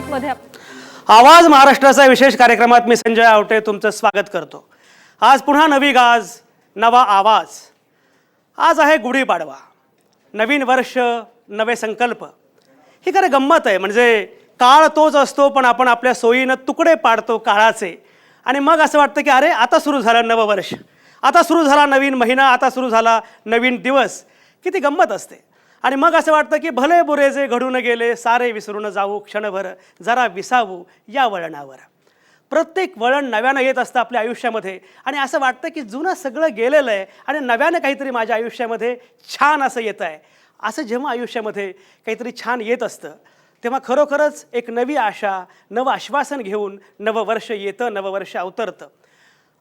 मध्ये आवाज महाराष्ट्राचा विशेष कार्यक्रमात मी संजय आवटे तुमचं स्वागत करतो. आज पुन्हा नवी गाज, नवा आवाज. आज आहे गुढीपाडवा. नवीन वर्ष, नवे संकल्प. ही खरं गंमत आहे. म्हणजे काळ तोच असतो, पण आपण आपल्या सोयीनं तुकडे पाडतो काळाचे. आणि मग असं वाटतं की अरे आता सुरू झालं नववर्ष, आता सुरू झाला नवीन महिना, आता सुरू झाला नवीन दिवस. किती गंमत असते. आणि मग असं वाटतं की भले बुरे जे घडून गेले सारे विसरून जाऊ, क्षणभर जरा विसावू या वळणावर. प्रत्येक वळण नव्यानं येत असतं आपल्या आयुष्यामध्ये. आणि असं वाटतं की जुनं सगळं गेलेलं आहे आणि नव्यानं काहीतरी माझ्या आयुष्यामध्ये छान असं येतं आहे. असं जेव्हा आयुष्यामध्ये काहीतरी छान येत असतं तेव्हा खरोखरच एक नवी आशा, नवं आश्वासन घेऊन नववर्ष येतं, नववर्ष अवतरतं.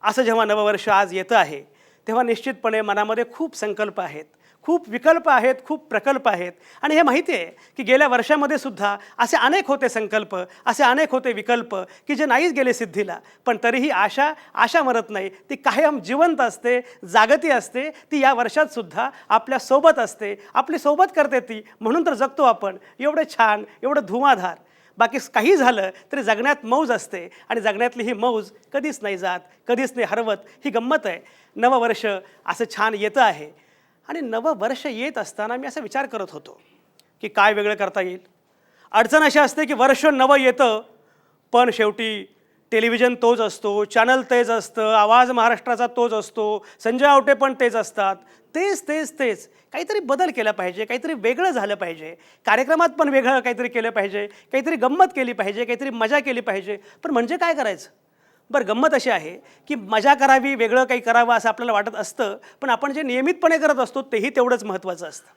असं जेव्हा नववर्ष आज येतं आहे तेव्हा निश्चितपणे मनामध्ये खूप संकल्प आहेत, खूप विकल्प आहेत, खूप प्रकल्प आहेत. आणि हे माहिती आहे की गेल्या वर्षामध्ये सुद्धा असे अनेक होते संकल्प, असे अनेक होते विकल्प की जे नाहीच गेले सिद्धीला. पण तरीही आशा मरत नाही. ती कायम जिवंत असते, जागती असते. ती या वर्षात सुद्धा आपल्यासोबत असते, आपली सोबत करते ती. म्हणून तर जगतो आपण एवढं छान, एवढं धुमाधार. बाकी काही झालं तरी जगण्यात मौज असते आणि जगण्यातली ही मौज कधीच नाही जात, कधीच नाही हरवत. ही गंमत आहे. नववर्ष असं छान येतं आहे. आणि नवं वर्ष येत असताना मी असा विचार करत होतो की काय वेगळं करता येईल. अडचण अशी असते की वर्ष नवं येतं पण शेवटी टेलिव्हिजन तोच असतो, चॅनल तेच असतं, आवाज महाराष्ट्राचा तोच असतो, संजय आवटे पण तेच असतात. तेच तेच तेच काहीतरी बदल केला पाहिजे, काहीतरी वेगळं झालं पाहिजे. कार्यक्रमात पण वेगळं काहीतरी केलं पाहिजे, काहीतरी गंमत केली पाहिजे, काहीतरी मजा केली पाहिजे. पण म्हणजे काय करायचं. बरं, गंमत अशी आहे की मजा करावी, वेगळं काही करावं असं आपल्याला वाटत असतं. पण आपण जे नियमितपणे करत असतो तेही तेवढंच महत्त्वाचं असतं.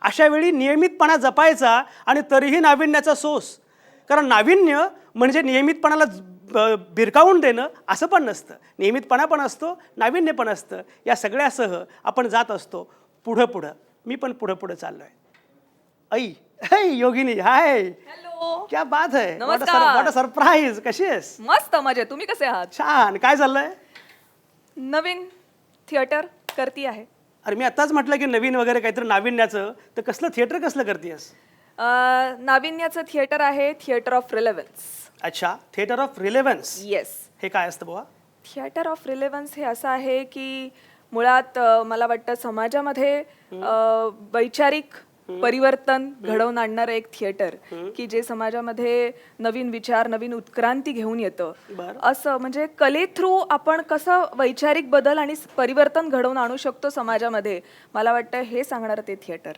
अशावेळी नियमितपणा जपायचा आणि तरीही नाविन्याचा सोस. कारण नाविन्य म्हणजे नियमितपणाला भिरकावून देणं असं पण नसतं. नियमितपणा पण असतो, नाविन्य पण असतं. या सगळ्यासह आपण जात असतो पुढं पुढं. मी पण पुढं पुढं चाललो आहे. ऐ योगिनी, हाय. हॅलो, क्या बात है. नमस्कार. What a surprise. कशी आहेस. मस्त मजेत. तुम्ही कसे आहात. छान. काय चाललंय. नवीन थिएटर करती आहे. अरे मी आत्ताच म्हटलं की नवीन वगैरे काहीतरी नाविन्याचं. तर कसलं थिएटर कसलं करतेस. नाविन्याचं थिएटर आहे थिएटर ऑफ रिलेव्हन्स. अच्छा, थिएटर ऑफ रिलेव्हन्स. येस. हे काय असतं बुवा. थिएटर ऑफ रिलेव्हन्स हे असं आहे की मुळात मला वाटतं समाजामध्ये वैचारिक परिवर्तन घडवून आणणारं एक थिएटर की जे समाजामध्ये नवीन विचार, नवीन उत्क्रांती घेऊन येतं. असं म्हणजे कले थ्रू आपण कसं वैचारिक बदल आणि परिवर्तन घडवून आणू शकतो समाजामध्ये. मला वाटतं हे सांगणारं ते थिएटर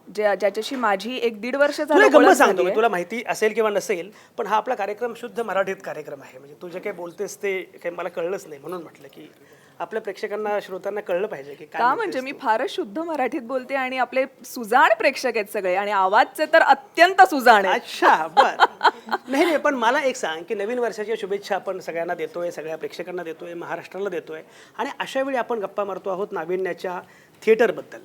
ज्याच्याशी माझी 1-1.5 वर्ष गंमत सांगतो. तुला माहिती असेल किंवा नसेल पण हा आपला कार्यक्रम शुद्ध मराठीत कार्यक्रम आहे. म्हणजे तू जे काही बोलतेस ते काही मला कळलंच नाही. म्हणून म्हटलं की आपल्या प्रेक्षकांना, श्रोत्यांना कळलं पाहिजे की का. म्हणजे मी फारच शुद्ध मराठीत बोलते आणि आपले सुजाण प्रेक्षक आहेत सगळे आणि आवाजचे तर अत्यंत सुजाण आहे. अच्छा, बरं. नाही, पण मला एक सांग की नवीन वर्षाच्या शुभेच्छा आपण सगळ्यांना देतोय, सगळ्या प्रेक्षकांना देतोय, महाराष्ट्राला देतोय. आणि अशा वेळी आपण गप्पा मारतो आहोत नाविन्याच्या थिएटरबद्दल,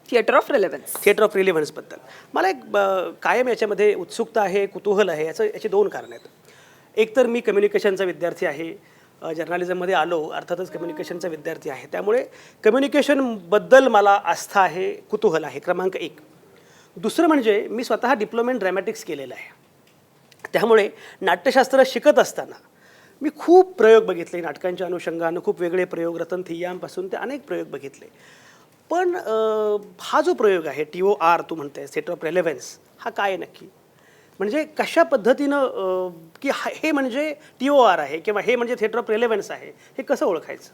theatre of relevance. Theatre of रिलेव्हन्सबद्दल. मला एक कायम याच्यामध्ये उत्सुकता आहे, कुतूहल आहे. याची 2 कारणं आहेत. एक तर मी कम्युनिकेशनचा विद्यार्थी आहे, जर्नलिझममध्ये आलो, अर्थातच कम्युनिकेशनचा विद्यार्थी आहे. त्यामुळे कम्युनिकेशनबद्दल मला आस्था आहे, कुतूहल आहे. क्रमांक 1. दुसरं म्हणजे मी स्वतः डिप्लोमा इन ड्रॅमॅटिक्स केलेलं आहे. त्यामुळे नाट्यशास्त्र शिकत असताना मी खूप प्रयोग बघितले नाटकांच्या अनुषंगानं. खूप वेगळे प्रयोग, रतन थिय्यामपासून ते अनेक प्रयोग बघितले. पण हा जो प्रयोग आहे TOR तू म्हणते थिएटर ऑफ रिलेव्हन्स, हा काय आहे नक्की. म्हणजे कशा पद्धतीनं की हे म्हणजे TOR आहे किंवा हे म्हणजे थिएटर ऑफ रिलेव्हन्स आहे, हे कसं ओळखायचं.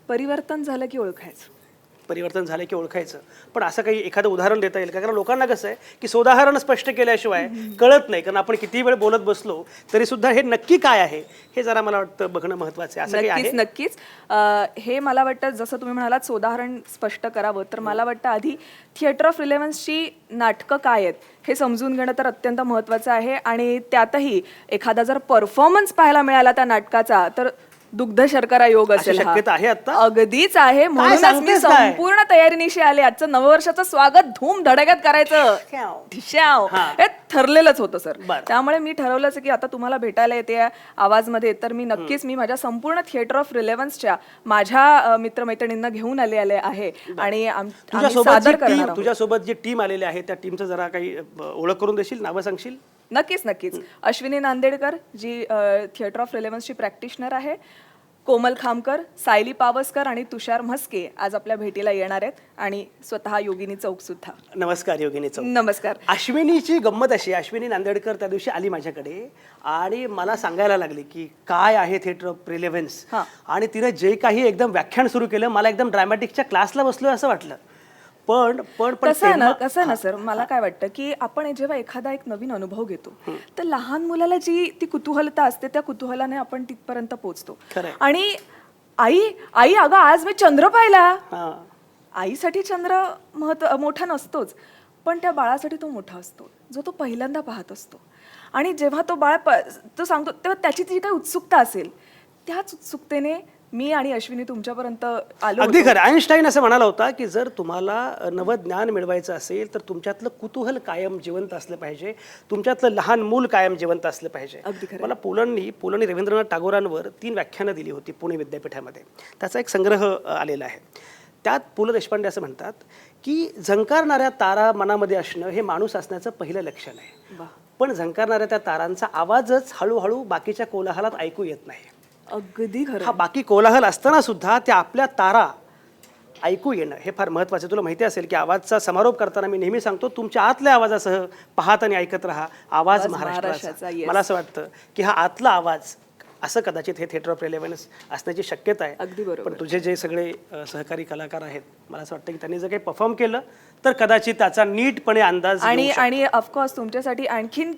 परिवर्तन झालं की ओळखायचं. परिवर्तन झालं की ओळखायचं. पण असं काही एखादं उदाहरण देता येईल का. कारण लोकांना कसं आहे की सोदाहरण स्पष्ट केल्याशिवाय कळत नाही. कारण आपण किती वेळ बोलत बसलो तरी सुद्धा हे नक्की काय आहे हे जरा मला वाटतं बघणं महत्त्वाचं आहे. असं काही नक्कीच. हे मला वाटतं जसं तुम्ही म्हणालात सोदाहरण स्पष्ट करावं, तर मला वाटतं आधी थिएटर ऑफ रिलेव्हन्सची नाटकं काय आहेत हे समजून घेणं तर अत्यंत महत्त्वाचं आहे. आणि त्यातही एखादा जर परफॉर्मन्स पाहायला मिळाला त्या नाटकाचा तर दुग्ध शर्करा योग असेल. शक्यता आहे आता. अगदीच आहे. म्हणूनच मी संपूर्ण तयारीनिशी आले. आजचं नववर्षाचं स्वागत धूम धडाक्यात करायचं हे ठरलेलंच होतं सर. त्यामुळे मी ठरवलंच की आता तुम्हाला भेटायला येते आवाजमध्ये, तर मी नक्कीच माझ्या संपूर्ण थिएटर ऑफ रिलेव्हन्सच्या माझ्या मित्रमैत्रिणींना घेऊन आले आहे आणि तुझ्यासोबत जी टीम आलेली आहे त्या टीमचं जरा काही ओळख करून देशील, नावं सांगशील. नक्कीच नक्कीच. अश्विनी नांदेडकर जी थिएटर ऑफ रिलेव्हन्सची प्रॅक्टिशनर आहे, कोमल खामकर, सायली पावसकर आणि तुषार म्हस्के आज आपल्या भेटीला येणार आहेत आणि स्वतः योगिनी चौक सुद्धा. नमस्कार योगिनी चौक. नमस्कार. अश्विनीची गंमत अशी, अश्विनी नांदेडकर त्या दिवशी आली माझ्याकडे आणि मला सांगायला लागली की काय आहे थिएटर ऑफ रिलेव्हन्स, आणि तिने जे काही एकदम व्याख्यान सुरू केलं मला एकदम ड्रामॅटिकच्या क्लासला बसलोय असं वाटलं. पण पण पण कसं आहे ना सर, मला काय वाटतं की आपण जेव्हा एखादा एक नवीन अनुभव घेतो तर लहान मुलाला जी ती कुतूहलता असते त्या कुतूहलाने आपण तिथपर्यंत पोहोचतो. आणि आई आई अगं आज मी चंद्र पाहिला. आईसाठी चंद्र मोठा नसतोच, पण त्या बाळासाठी तो मोठा असतो जो तो पहिल्यांदा पाहत असतो. आणि जेव्हा तो बाळ तो सांगतो तेव्हा त्याची जी काही उत्सुकता असेल त्याच उत्सुकतेने मी आणि अश्विनी तुमच्यापर्यंत आलो. अगदी खरं. आईन्स्टाईन असं म्हणाला होता की जर तुम्हाला नवं ज्ञान मिळवायचं असेल तर तुमच्यातलं कुतूहल कायम जिवंत असलं पाहिजे, तुमच्यातलं लहान मूल कायम जिवंत असलं पाहिजे. मला पुलंनी रवींद्रनाथ टागोरांवर 3 व्याख्यानं दिली होती पुणे विद्यापीठामध्ये. त्याचा एक संग्रह आलेला आहे. त्यात पु ल देशपांडे असं म्हणतात की झंकारणाऱ्या तारा मनामध्ये असणं हे माणूस असण्याचं पहिलं लक्षण आहे, पण झंकारणाऱ्या त्या तारांचा आवाजच हळूहळू बाकीच्या कोलाहलात ऐकू येत नाही. अगदी खरं. हा बाकी कोलाहल असताना सुद्धा त्या आपल्या तारा ऐकू येणं हे फार महत्त्वाचं. तुला माहिती असेल की आवाजचा समारोप करताना मी नेहमी सांगतो तुमच्या आतल्या आवाजासह पाहत आणि ऐकत राहा आवाज महाराष्ट्राचा. मला असं वाटतं की हा आतला आवाज असं कदाचित हे थिएटर ऑफ रिलेव्हन्स असण्याची शक्यता आहे. अगदी बरोबर. पण तुझे जे सगळे सहकारी कलाकार आहेत मला असं वाटतं की त्यांनी जर काही परफॉर्म केलं तर कदाचित त्याचा नीटपणे अंदाज आणि ऑफकोर्स तुमच्यासाठी आणखीन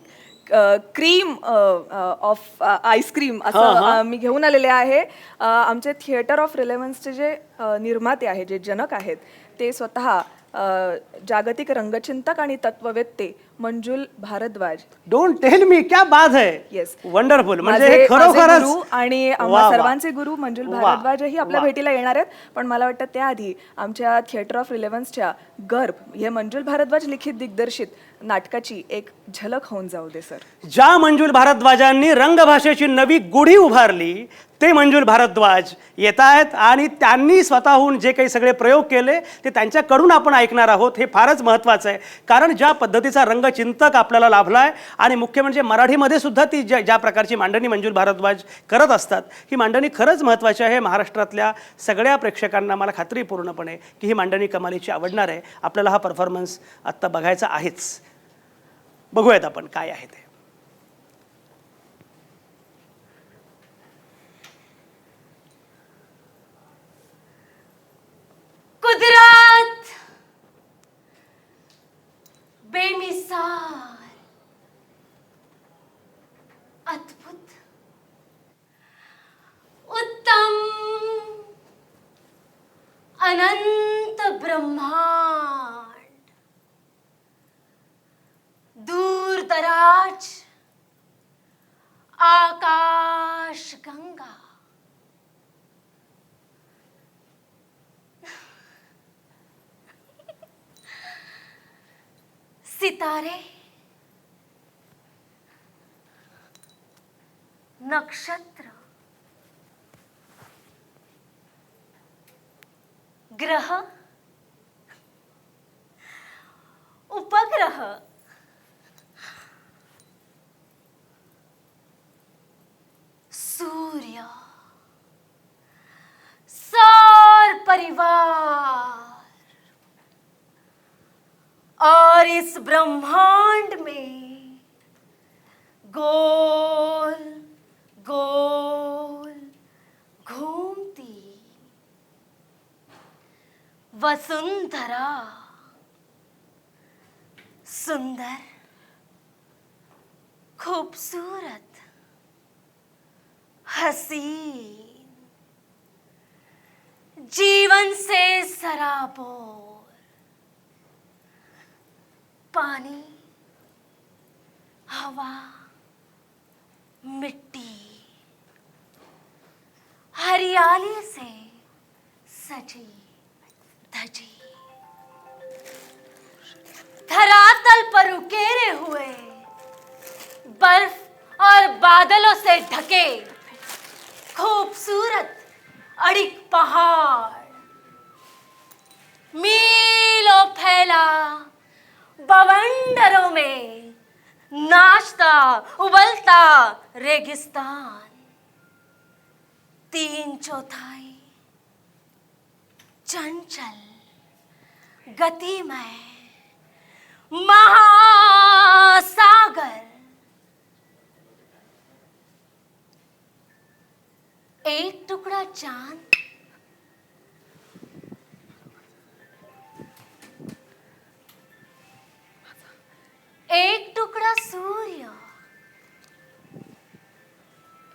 क्रीम ऑफ आईस्क्रीम असं मी घेऊन आलेले आहे. आमचे थिएटर ऑफ रिलेव्हन्सचे जे निर्माते आहेत, जे जनक आहेत, ते स्वतः जागतिक रंगचिंतक आणि तत्ववेत्ते मंजुल भारद्वाज. डोंट टेल मी, क्या बात है. Yes, wonderful. म्हणजे खरोखरच गुरु आणि आम्हा सर्वांचे गुरु मंजुल भारद्वाजही आपल्या भेटीला येणार आहेत. पण मला वाटतं त्याआधी आमच्या थिएटर ऑफ रिलेव्हन्सच्या गर्भ हे मंजुल भारद्वाज लिखित दिग्दर्शित नाटकाची एक झलक होऊन जाऊ दे सर. ज्या मंजुल भारद्वाजांनी रंगभाषेची नवी गुढी उभारली ते मंजुल भारद्वाज येत आहेत आणि त्यांनी स्वतःहून जे काही सगळे प्रयोग केले ते त्यांच्याकडून आपण ऐकणार आहोत. हे फारच महत्त्वाचं आहे, कारण ज्या पद्धतीचा रंगचिंतक आपल्याला लाभला आहे आणि मुख्य म्हणजे मराठीमध्ये सुद्धा ती ज्या प्रकारची मांडणी मंजुल भारद्वाज करत असतात ही मांडणी खरंच महत्त्वाची आहे. महाराष्ट्रातल्या सगळ्या प्रेक्षकांना मला खात्री पूर्णपणे की ही मांडणी कमालीची आवडणार आहे. आपल्याला हा परफॉर्मन्स आत्ता बघायचा आहेच. बघूयात आपण काय आहे ते. कुदरत बेमिसाल, अद्भुत, उत्तम, अनंत ब्रह्मांड, दूर दराज आकाश गंगा, सितारे, नक्षत्र, ग्रह, उपग्रह, सूर्य, सौर परिवार और इस ब्रह्मांड में गोल गोल घूमती वसुंधरा, सुंदर, खूबसूरत, हसीन, जीवन से सराबोर, पानी, हवा, मिट्टी, हरियाली से सजी धजी, धरातल पर उकेरे हुए बर्फ और बादलों से ढके खूबसूरत अड़िक पहाड़, मीलों फैला बवंडरों में नाचता उबलता रेगिस्तान, 3/4 चंचल गतिमय महासागर, 1 टुकड़ा चांद, 1 टुकड़ा सूर्य,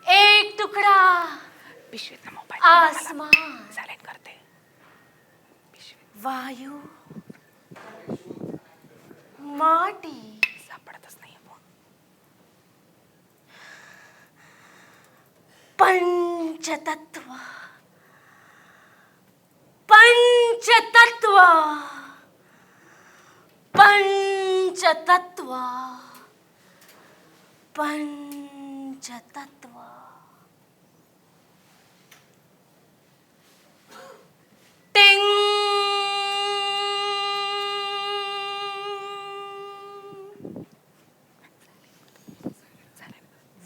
1 टुकड़ा आसमान, वायू, माटी, पंचतत्व, पंचतत्व, पंचतत्व, पंचतत्व। टिंग।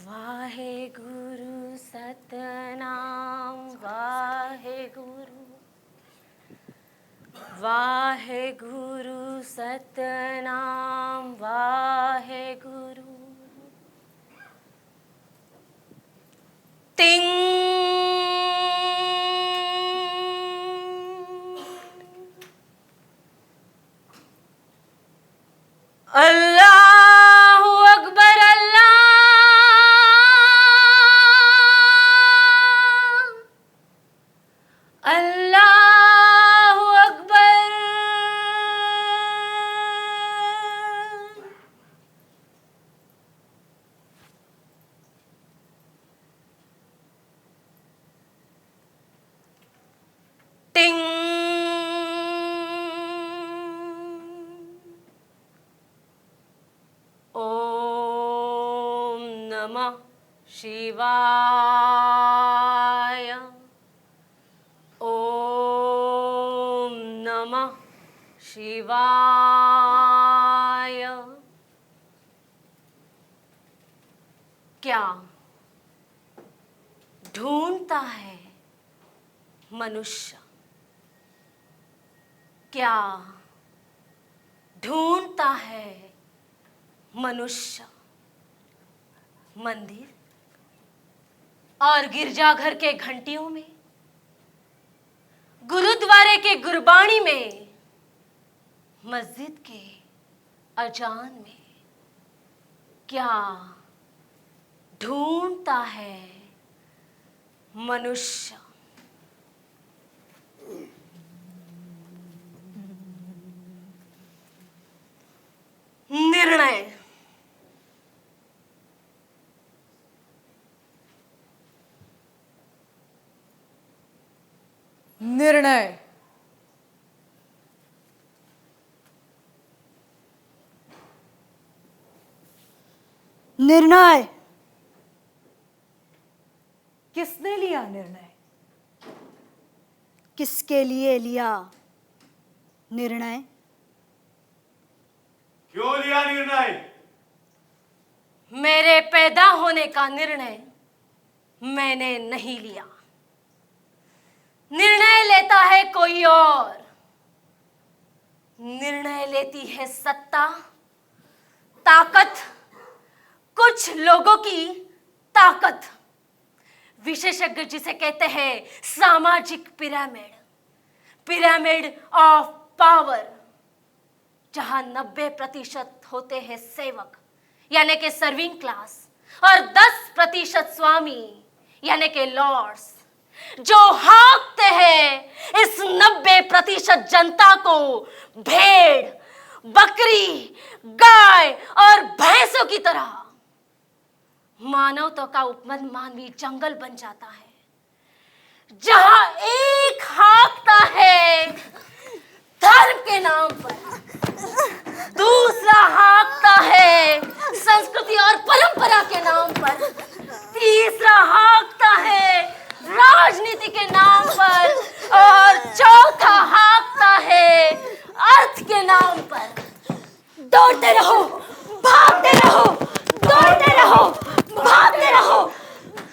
वाहे गुरु सतनाम, वाहे गुरु, वाहे गुरु सतनाम, वाहे गुरु। टिंग। अल्लाहु अकबर, अल्लाह, अल्लाहु अकबर। टिंग। ओम नमः शिवाय, ओम नमः शिवाय। क्या ढूंढता है मनुष्य? क्या ढूंढता है मनुष्य? मंदिर और गिरजाघर के घंटियों में, गुरुद्वारे के गुरबाणी में, मस्जिद के अजान में। क्या ढूंढता है मनुष्य? निर्णय। निर्णय। निर्णय। किसने लिया निर्णय? किसके लिए लिया निर्णय? क्यों लिया निर्णय? मेरे पैदा होने का निर्णय मैंने नहीं लिया। निर्णय लेता है कोई और। निर्णय लेती है सत्ता, ताकत, कुछ लोगों की ताकत। विशेषज्ञ जिसे कहते हैं सामाजिक पिरामिड, पिरामिड ऑफ पावर, जहां 90% होते हैं सेवक यानी कि सर्विंग क्लास और 10% स्वामी यानी कि लॉर्ड्स, जो हाँकते हैं इस 90% जनता को भेड़, बकरी, गाय और भैंसों की तरह। मानवता का उपमन मानवीय जंगल बन जाता है, जहां एक हाँकता है धर्म के नाम पर, दूसरा हाँकता है संस्कृति और परंपरा के नाम पर, तीसरा हाँकता है राजनीति के नाम पर और चौथा हाँकता है अर्थ के नाम पर। दौड़ते रहो, भागते रहो, दौड़ते रहो, भागते रहो।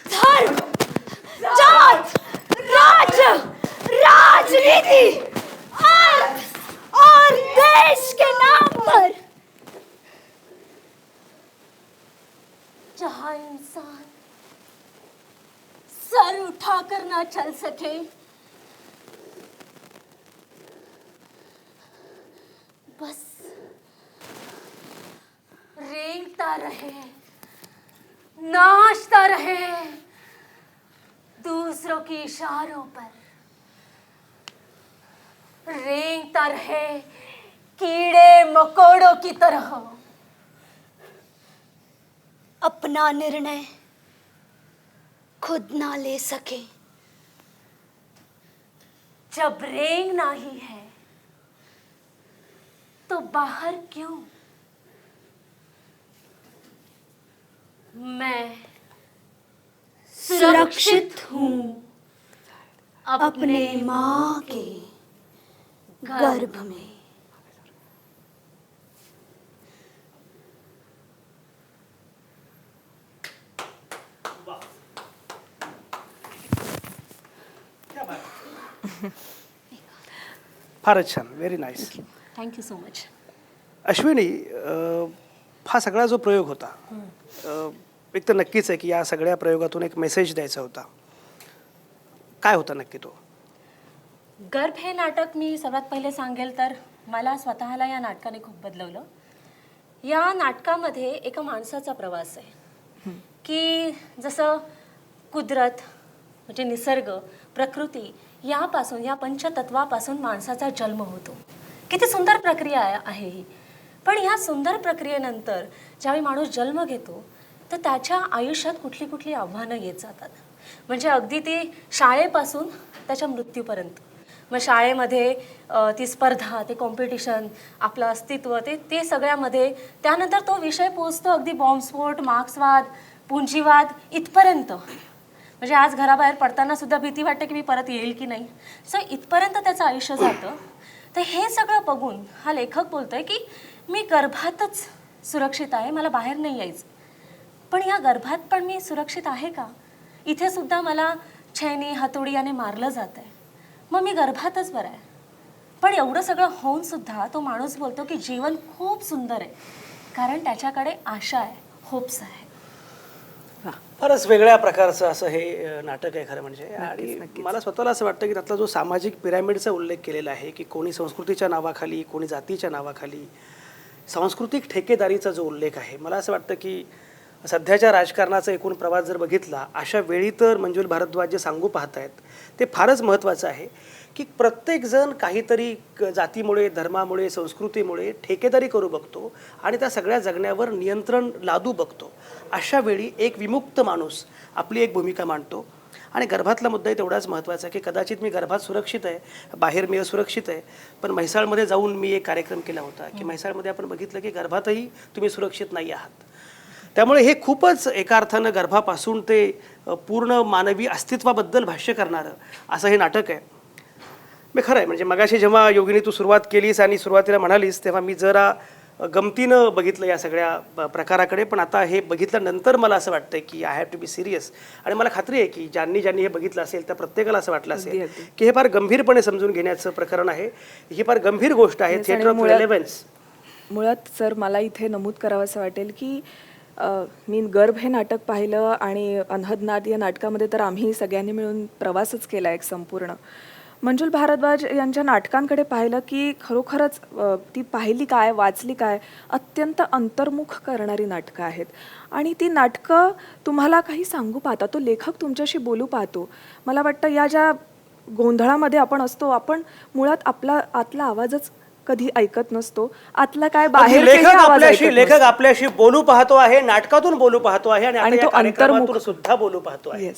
धर्म, जात, राज्य, राजनीति, अर्थ और देश के नाम पर जहां इंसान सर उठाकर ना चल सके, बस रेंगता रहे, नाचता रहे दूसरों के इशारों पर, रेंगता रहे कीड़े मकोड़ों की तरह। अपना निर्णय खुद ना ले सके, जब रेंगना ही है तो बाहर क्यों? मैं सुरक्षित हूं अपने माँ के गर्भ में। फारच छान, very nice. Thank you so much. Ashwini, हा सगळा जो प्रयोग होता, एक तर नक्कीच आहे की या सगळ्या प्रयोगातून एक मेसेज द्यायचा होता. काय होता नक्की तो? गर्भ हे नाटक मी सर्वात पहिले सांगेल तर मला स्वतःला या नाटकाने खूप बदलवलं. या नाटकामध्ये एका माणसाचा प्रवास आहे की जसं कुदरत म्हणजे निसर्ग, प्रकृती यापासून, या पंचतत्वापासून माणसाचा जन्म होतो. किती सुंदर प्रक्रिया आहे ही. पण ह्या सुंदर प्रक्रियेनंतर ज्यावेळी माणूस जन्म घेतो तर त्याच्या आयुष्यात कुठली कुठली आव्हानं येत जातात. म्हणजे अगदी ती शाळेपासून त्याच्या मृत्यूपर्यंत. मग शाळेमध्ये ती स्पर्धा, ते कॉम्पिटिशन, आपलं अस्तित्व, ते सगळ्यामध्ये त्यानंतर तो विषय पोहोचतो अगदी बॉम्बस्फोट, मार्क्सवाद, पुंजीवाद इथपर्यंत. म्हणजे आज घराबाहेर पडताना सुद्धा भीती वाटते की मी परत येईल की नाही. सो इथपर्यंत त्याचं आयुष्य जातं. तर हे सगळं बघून हा लेखक बोलतोय की मी गर्भातच सुरक्षित आहे, मला बाहेर नाही यायचं. पण या गर्भात पण मी सुरक्षित आहे का? इथे सुद्धा मला छैनी, हातोडी याने मारलं जात आहे. मग मी गर्भातच बरं आहे. पण एवढं सगळं होऊन सुद्धा तो माणूस बोलतो की जीवन खूप सुंदर आहे, कारण त्याच्याकडे आशा आहे, होप्स आहे. फारच वेगळ्या प्रकारचं असं हे नाटक आहे खरं म्हणजे. आणि मला स्वतःला असं वाटतं की त्यातला जो सामाजिक पिरॅमिडचा उल्लेख केलेला आहे की कोणी संस्कृतीच्या नावाखाली, कोणी जातीच्या नावाखाली सांस्कृतिक ठेकेदारीचा जो उल्लेख आहे, मला असं वाटतं की सध्याच्या राजकारणाचा एकूण प्रवास जर बघितला अशा वेळी तर मंजुल भारद्वाज जे सांगू पाहत आहेत ते फारच महत्त्वाचं आहे की प्रत्येकजण काहीतरी जातीमुळे, धर्मामुळे, संस्कृतीमुळे ठेकेदारी करू बघतो आणि त्या सगळ्या जगण्यावर नियंत्रण लादू बघतो. अशा वेळी एक विमुक्त माणूस आपली एक भूमिका मांडतो. आणि गर्भातला मुद्दाही तेवढाच महत्त्वाचा आहे की कदाचित मी गर्भात सुरक्षित आहे, बाहेर मी असुरक्षित आहे. पण म्हैसाळमध्ये जाऊन मी एक कार्यक्रम केला होता की म्हैसाळमध्ये आपण बघितलं की गर्भातही तुम्ही सुरक्षित नाही आहात. त्यामुळे हे खूपच एका अर्थानं गर्भापासून ते पूर्ण मानवी अस्तित्वाबद्दल भाष्य करणारं असं हे नाटक आहे. मी खरं आहे म्हणजे मगाशी जेव्हा योगिनी तू सुरुवात केलीस आणि सुरुवातीला म्हणालीस तेव्हा मी जरा गमतीनं बघितलं या सगळ्या प्रकाराकडे. पण आता हे बघितल्यानंतर मला असं वाटतं की I have to be serious. आणि मला खात्री आहे की ज्यांनी हे बघितलं असेल त्या प्रत्येकाला असं वाटलं असेल की हे फार गंभीरपणे समजून घेण्याचं प्रकरण आहे. ही फार गंभीर गोष्ट आहे. Theatre of relevance. मुळात सर मला इथे नमूद करावं असं वाटेल की मी गर्भ हे नाटक पाहिलं आणि अनहद नाद या नाटकामध्ये तर आम्ही सगळ्यांनी मिळून प्रवासच केला एक संपूर्ण. मंजुल भारद्वाज यांच्या नाटकांकडे पाहिलं की खरोखरच ती पाहिली काय, वाचली काय, अत्यंत अंतर्मुख करणारी नाटकं आहेत. आणि ती नाटकं तुम्हाला काही सांगू पाहता, तो लेखक तुमच्याशी बोलू पाहतो. मला वाटतं या ज्या गोंधळामध्ये आपण असतो, आपण मुळात आपला आतला आवाजच कधी ऐकत नसतो. आतला काय बाहेर लेखक आपल्याशी बोलू पाहतो आहे, नाटकातून बोलू पाहतो आहे आणि तो अंतर्मुख सुद्धा बोलू पाहतो आहे.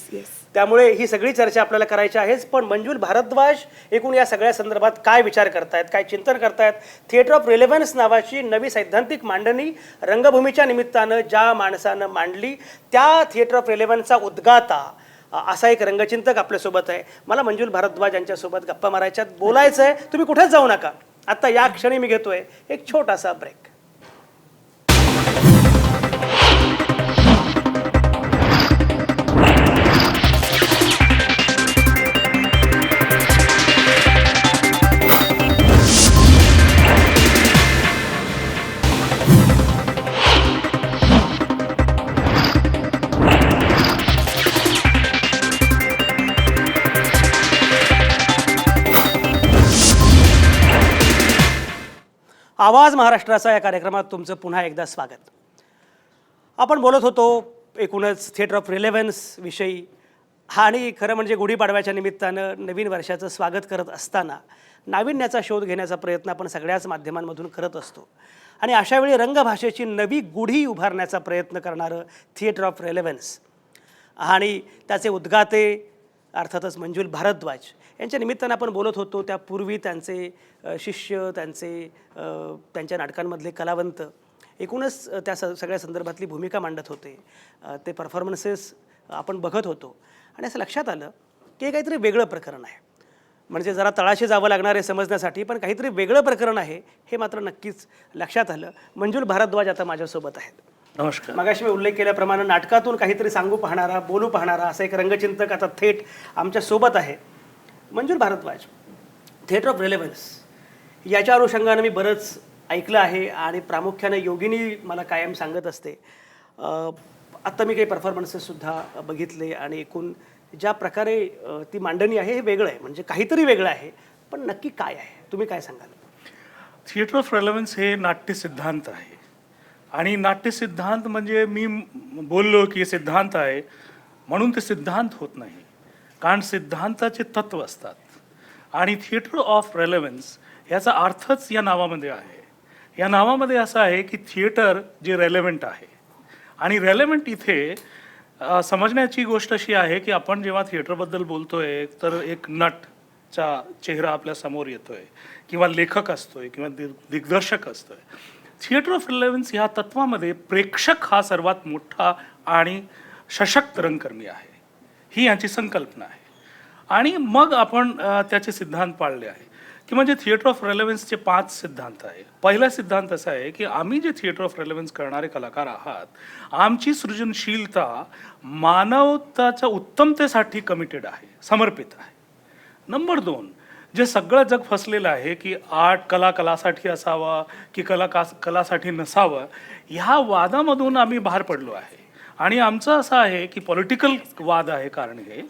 त्यामुळे ही सगळी चर्चा आपल्याला करायची आहेच. पण मंजुल भारद्वाज एकूण या सगळ्या संदर्भात काय विचार करतायत, काय चिंतन करतायत, थिएटर ऑफ रेलेव्हन्स नावाची नवी सैद्धांतिक मांडणी रंगभूमीच्या निमित्तानं ज्या माणसानं मांडली त्या थिएटर ऑफ रेलेव्हन्सचा उद्गाता असा एक रंगचिंतक आपल्यासोबत आहे. मला मंजुल भारद्वाज यांच्यासोबत गप्पा मारायच्यात, बोलायचं आहे. तुम्ही कुठेच जाऊ नका. आता या क्षणी मी घेतोय एक छोटासा ब्रेक. आवाज महाराष्ट्राचा या कार्यक्रमात तुमचं पुन्हा एकदा स्वागत. आपण बोलत होतो एकूणच थिएटर ऑफ रिलेव्हन्स विषयी आणि खरं म्हणजे गुढीपाडव्याच्या निमित्तानं नवीन वर्षाचं स्वागत करत असताना नाविन्याचा शोध घेण्याचा प्रयत्न आपण सगळ्याच माध्यमांमधून करत असतो आणि अशावेळी रंगभाषेची नवी गुढी उभारण्याचा प्रयत्न करणारं थिएटर ऑफ रेलेव्हन्स आणि त्याचे उद्गाते अर्थातच मंजुल भारद्वाज यांच्या निमित्तानं आपण बोलत होतो. त्यापूर्वी त्यांचे शिष्य, त्यांच्या नाटकांमधले कलावंत एकूणच त्या सगळ्या संदर्भातली भूमिका मांडत होते. ते परफॉर्मन्सेस आपण बघत होतो आणि असं लक्षात आलं की हे काहीतरी वेगळं प्रकरण आहे. म्हणजे जरा तळाशी जावं लागणार आहे समजण्यासाठी, पण काहीतरी वेगळं प्रकरण आहे हे मात्र नक्कीच लक्षात आलं. मंजुल भारद्वाज आता माझ्यासोबत आहेत. नमस्कार. मगाशी मी उल्लेख केल्याप्रमाणे नाटकातून काहीतरी सांगू पाहणारा, बोलू पाहणारा असा एक रंगचिंतक आता थेट आमच्यासोबत आहे. मंजुल भारद्वाज, थिएटर ऑफ रेलेव्हन्स याच्या अनुषंगानं मी बरंच ऐकलं आहे आणि प्रामुख्याने योगिनी मला कायम सांगत असते. आत्ता मी काही परफॉर्मन्सेससुद्धा बघितले आणि एकूण ज्या प्रकारे ती मांडणी आहे हे वेगळं आहे, म्हणजे काहीतरी वेगळं आहे, पण नक्की काय आहे तुम्ही काय सांगाल? थिएटर ऑफ रेलेव्हन्स हे नाट्य सिद्धांत आहे आणि नाट्य सिद्धांत म्हणजे मी बोललो की सिद्धांत आहे म्हणून ते सिद्धांत होत नाही, कारण सिद्धांताचे तत्व असतात आणि थिएटर ऑफ रेलेव्हन्स याचा अर्थच या नावामध्ये आहे. या नावामध्ये असं आहे की थिएटर जे रेलेव्हंट आहे आणि रेलेव्हंट इथे समजण्याची गोष्ट अशी आहे की आपण जेव्हा थिएटरबद्दल बोलतोय तर एक नटचा चेहरा आपल्या समोर येतोय किंवा लेखक असतोय किंवा दिग्दर्शक असतोय. थिएटर ऑफ रेलेव्हन्स ह्या तत्वामध्ये प्रेक्षक हा सर्वात मोठा आणि सशक्त रंगकर्मी आहे, ही यांची संकल्पना आहे. आणि मग आपण त्याचे सिद्धांत पाळले आहे की म्हणजे थिएटर ऑफ रेलेव्हन्सचे 5 सिद्धांत आहे. पहिला सिद्धांत असा आहे की आम्ही जे थिएटर ऑफ रेलेव्हन्स करणारे कलाकार आहात, आमची सृजनशीलता मानवताच्या उत्तमतेसाठी कमिटेड आहे, समर्पित आहे. नंबर 2, जे सगळं जग फसलेलं आहे की आर्ट कलासाठी असावा की कलासाठी नसावं, ह्या वादामधून आम्ही बाहेर पडलो आहे. आणि आमचं असं आहे की पॉलिटिकल वाद आहे, कारण हे